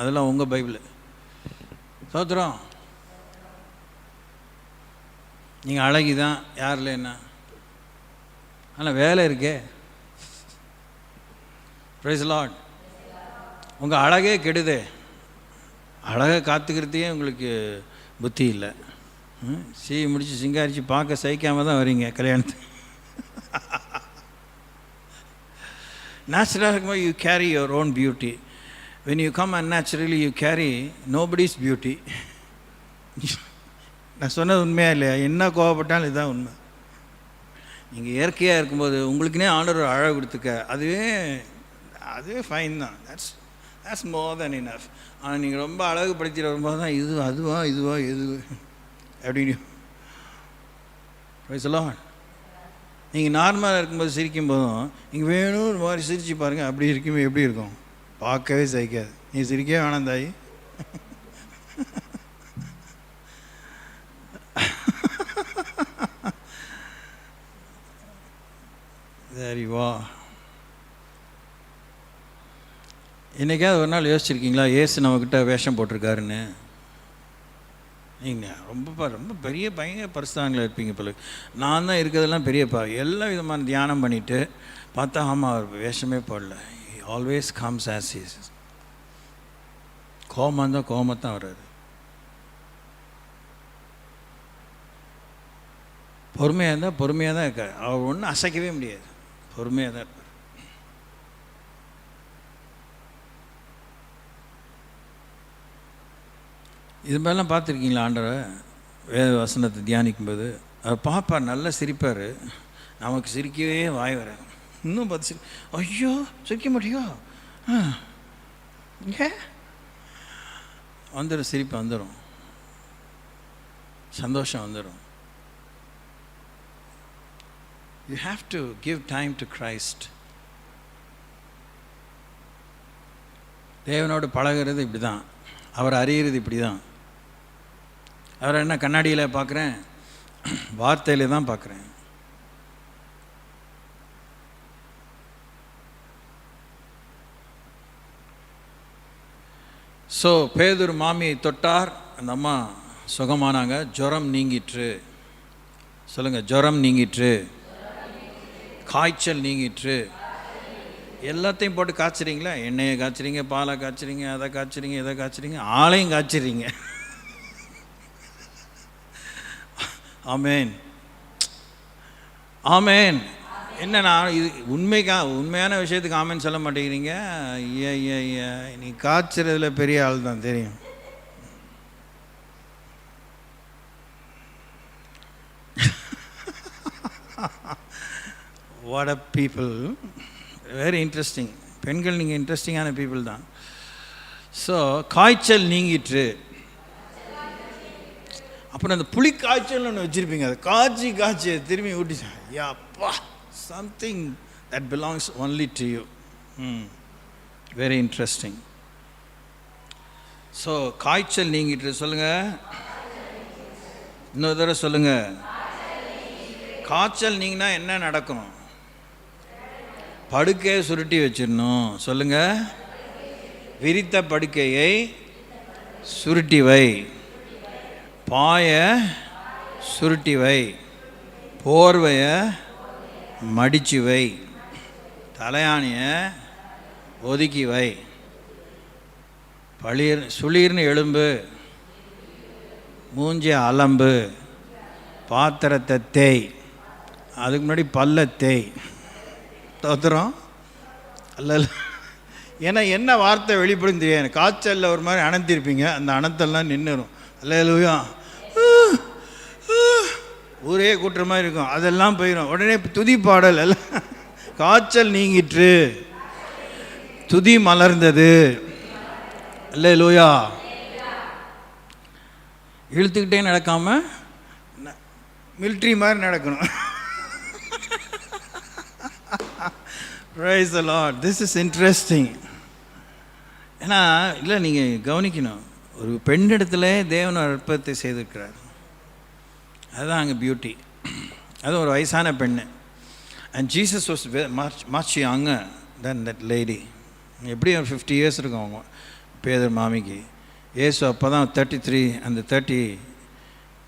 அதெல்லாம் உங்கள் பைபிள். சோத்திரம். நீங்கள் அழகி தான், யாரில் என்ன, ஆனால் வேலை இருக்கே. Praise the Lord. உங்கள் அழகே கெடுதே, அழகை காத்துக்கிறதையே உங்களுக்கு புத்தி இல்லை. முடித்து சிங்காரிச்சு பார்க்க சகிக்காமல் தான் வரீங்க கல்யாணத்துக்கு. நேச்சுரலாக இருக்கும்போது you carry your own beauty. When you come unnaturally you carry nobody's beauty. நான் சொன்னது உண்மையா இல்லையா? என்ன கோவப்பட்டாலும் இதுதான் உண்மை. நீங்கள் இயற்கையாக இருக்கும்போது உங்களுக்குனே ஆண்டவர் அழகு கொடுத்துக்க, அதுவே ஃபைன் தான். that's more than enough. ஆனால் நீங்கள் ரொம்ப அழகுபடுத்திட்டு வரும்போது தான் இது அதுவா எது அப்படின்னு. Praise the Lord. நீங்கள் நார்மலாக இருக்கும்போது சிரிக்கும் போதும் நீங்கள் வேணும் ஒரு மாதிரி சிரித்து பாருங்கள், அப்படி இருக்குமே எப்படி இருக்கும்? பார்க்கவே சகிக்காது. நீ சிரிக்கவே வேணாம் தாய். சரி வா. என்றைக்காவது ஒரு நாள் யோசிச்சிருக்கீங்களா ஏசு நம்மக்கிட்ட வேஷம் போட்டிருக்காருன்னு? நீங்கள் ரொம்ப பெரிய பயங்கர பரிசுத்தவான்களா இருப்பீங்க போல. நான் தான் இருக்கிறதெல்லாம் பெரியப்பா, எல்லா விதமான தியானம் பண்ணிவிட்டு பார்த்தா ஆமாம் அவர் வேஷமே போடல. Always comes as is. கோபமாக இருந்தால் கோபத்தான் வர்றாரு. பொறுமையாக இருந்தால் பொறுமையாக தான் இருக்கார். அவர் ஒன்றும் அசைக்கவே முடியாது, பொறுமையாக தான் இருப்பார். இது மாதிரிலாம் பார்த்துருக்கீங்களா? ஆண்டவரை வேத வசனத்தை தியானிக்கும்போது அவர் பார்ப்பார், நல்லா சிரிப்பார். நமக்கு சிரிக்கவே வாய் வர இன்னும் பார்த்து ஐயோ சிரிக்க முடியும் இங்கே வந்துடும், சிரிப்பு வந்துடும், சந்தோஷம் வந்துடும். You have to give time to Christ. தேவனோடு பழகிறது இப்படி தான், அவர் அறிகிறது இப்படி தான். அவரை என்ன கண்ணாடியில் பார்க்குறேன், வார்த்தையில் தான் பார்க்குறேன். ஸோ பேதுரு மாமியை தொட்டார், அந்த அம்மா சுகமானாங்க, ஜுரம் நீங்கிற்று. சொல்லுங்கள், ஜுரம் நீங்கிற்று, காய்ச்சல் நீங்கிற்று. எல்லாத்தையும் போட்டு காய்ச்சிறீங்களா? எண்ணெயை காய்ச்சிறீங்க, பாலை காய்ச்சிறீங்க, அதை காய்ச்சிறீங்க, இதை காய்ச்சிறீங்க, ஆளையும் காய்ச்சிறீங்க. ஆமேன், ஆமேன். என்ன நான் இது உண்மையான விஷயத்துக்கு ஆமேன் சொல்ல மாட்டேங்கிறீங்க. நீ காய்ச்சறதுல பெரிய ஆள் தான் தெரியும். What a people, very interesting. பெண்கள் நீங்கள் இன்ட்ரெஸ்டிங்கான பீப்புள் தான். ஸோ காய்ச்சல் நீங்கிட்டு, அப்புறம் அந்த புளி காய்ச்சல்னு ஒன்று வச்சுருப்பீங்க, அதை காய்ச்சி திரும்பி ஊட்டி, யாப்பா, something that belongs only to you. Very interesting. So காய்ச்சல் நீங்கிட்டு சொல்லுங்கள், இன்னொரு தடவை சொல்லுங்கள். காய்ச்சல் நீங்கினா என்ன நடக்கும்? படுக்கையை சுருட்டி வச்சிடணும். சொல்லுங்க, விரித்த படுக்கையை சுருட்டி வை, பாய சுருட்டி வை, போர்வைய மடிச்சு வை, தலையாணிய ஒதுக்கி வை, சுளீர்னு எழும்பு, மூஞ்சி அலம்பு, பாத்திரத்தை தேய், அதுக்கு முன்னாடி பல்ல தேய். தோத்துறோம் அல்ல, ஏன்னா என்ன வார்த்தை வெளிப்படும் தெரியாது. காய்ச்சலில் ஒரு மாதிரி அணைத்திருப்பீங்க, அந்த அணத்தெல்லாம் நின்றுடும். அல்லேலூயா, ஊரே கூட்டுற மாதிரி இருக்கும், அதெல்லாம் போயிடும். உடனே துதி பாடல் எல்லாம், காய்ச்சல் நீங்கிற்று, துதி மலர்ந்தது. அல்லேலூயா. இழுத்துக்கிட்டே நடக்காமல் மிலிட்ரி மாதிரி நடக்கணும். Praise the Lord. This is interesting. ஏன்னா இல்லை, நீங்கள் கவனிக்கணும், ஒரு பெண்ணிடத்தில் தேவன் அற்புதத்தை செய்திருக்கிறார். அதுதான் அங்கே பியூட்டி. அது ஒரு வயசான பெண்ணு. And Jesus was much younger then that lady. எப்படி ஒரு 50 years இருக்கும் அவங்க பேதர் மாமிக்கு. ஏசு அப்போ தான் 33 அந்த 30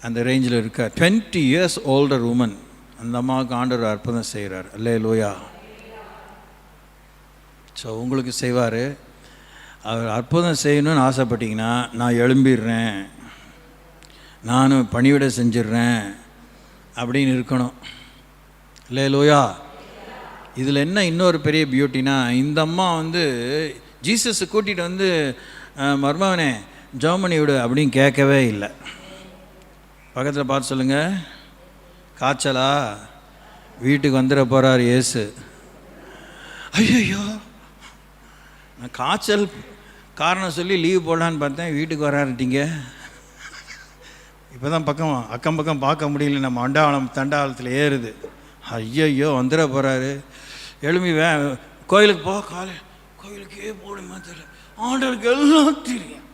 அந்த ரேஞ்சில் இருக்கார். 20 years older woman. அந்த அம்மாவுக்கு ஆண்டவர் அற்புதம் செய்கிறார். அல்லேலூயா. ஸோ உங்களுக்கு செய்வார். அவர் அற்புதம் செய்யணும்னு ஆசைப்பட்டீங்கன்னா, நான் எழும்பிடுறேன், நானும் பணிவிட செஞ்சிடுறேன் அப்படின்னு இருக்கணும். அல்லேலூயா. இதில் என்ன இன்னொரு பெரிய பியூட்டினா, இந்த அம்மா ஜீசஸை கூட்டிகிட்டு மர்மவனே ஜெர்மனி விடு அப்படின்னு கேட்கவே இல்லை. பக்கத்தில் பார்த்து சொல்லுங்கள், காய்ச்சலா, வீட்டுக்கு வந்துட போகிறார் இயேசு. ஐயோ, நான் காய்ச்சல் காரணம் சொல்லி லீவ் போடலான்னு பார்த்தேன், வீட்டுக்கு வராருட்டீங்க. இப்போ தான் அக்கம் பக்கம் பார்க்க முடியல, நம்ம தண்டாவளத்தில் ஏறுது. ஐயோ, வந்துட போகிறாரு. எழுமி கோயிலுக்கு போ, கோயிலுக்கே போடுமா தெரியல, ஆண்டவருக்கு எல்லாம் தெரியும்.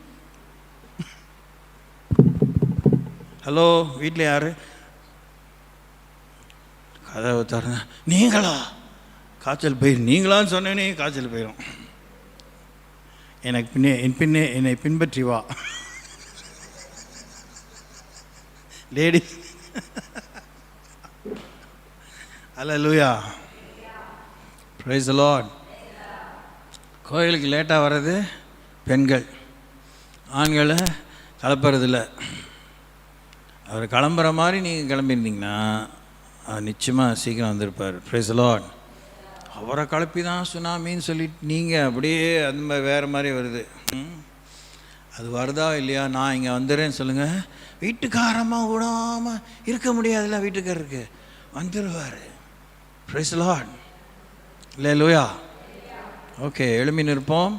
ஹலோ, வீட்டில் யார்? கதவை திறந்த, நீங்களா? காய்ச்சல் போயிடும். நீங்களான்னு சொன்னேனே காய்ச்சல் போயிடும். என்னை பின்பற்றி வா ladies. Hallelujah. Praise the Lord. கோயிலுக்கு லேட்டாக வர்றது பெண்கள், ஆண்களை கிளப்புறதில்ல. அவர் கிளம்புற மாதிரி நீங்கள் கிளம்பியிருந்தீங்கன்னா நிச்சயமாக சீக்கிரம் வந்திருப்பார். Praise the Lord. அவரை கலப்பி தான் சுனாமின்னு சொல்லிட்டு நீங்கள் அப்படியே அந்த மாதிரி வேறு மாதிரி வருது. அது வருதா இல்லையா? நான் இங்கே வந்துடுறேன்னு சொல்லுங்கள். வீட்டுக்காரமாக விடாமல் இருக்க முடியாதுல்ல, வீட்டுக்காரருக்கு வந்துடுவார். Praise the Lord. Hallelujah. Okay, எழும்பி நிற்போம்.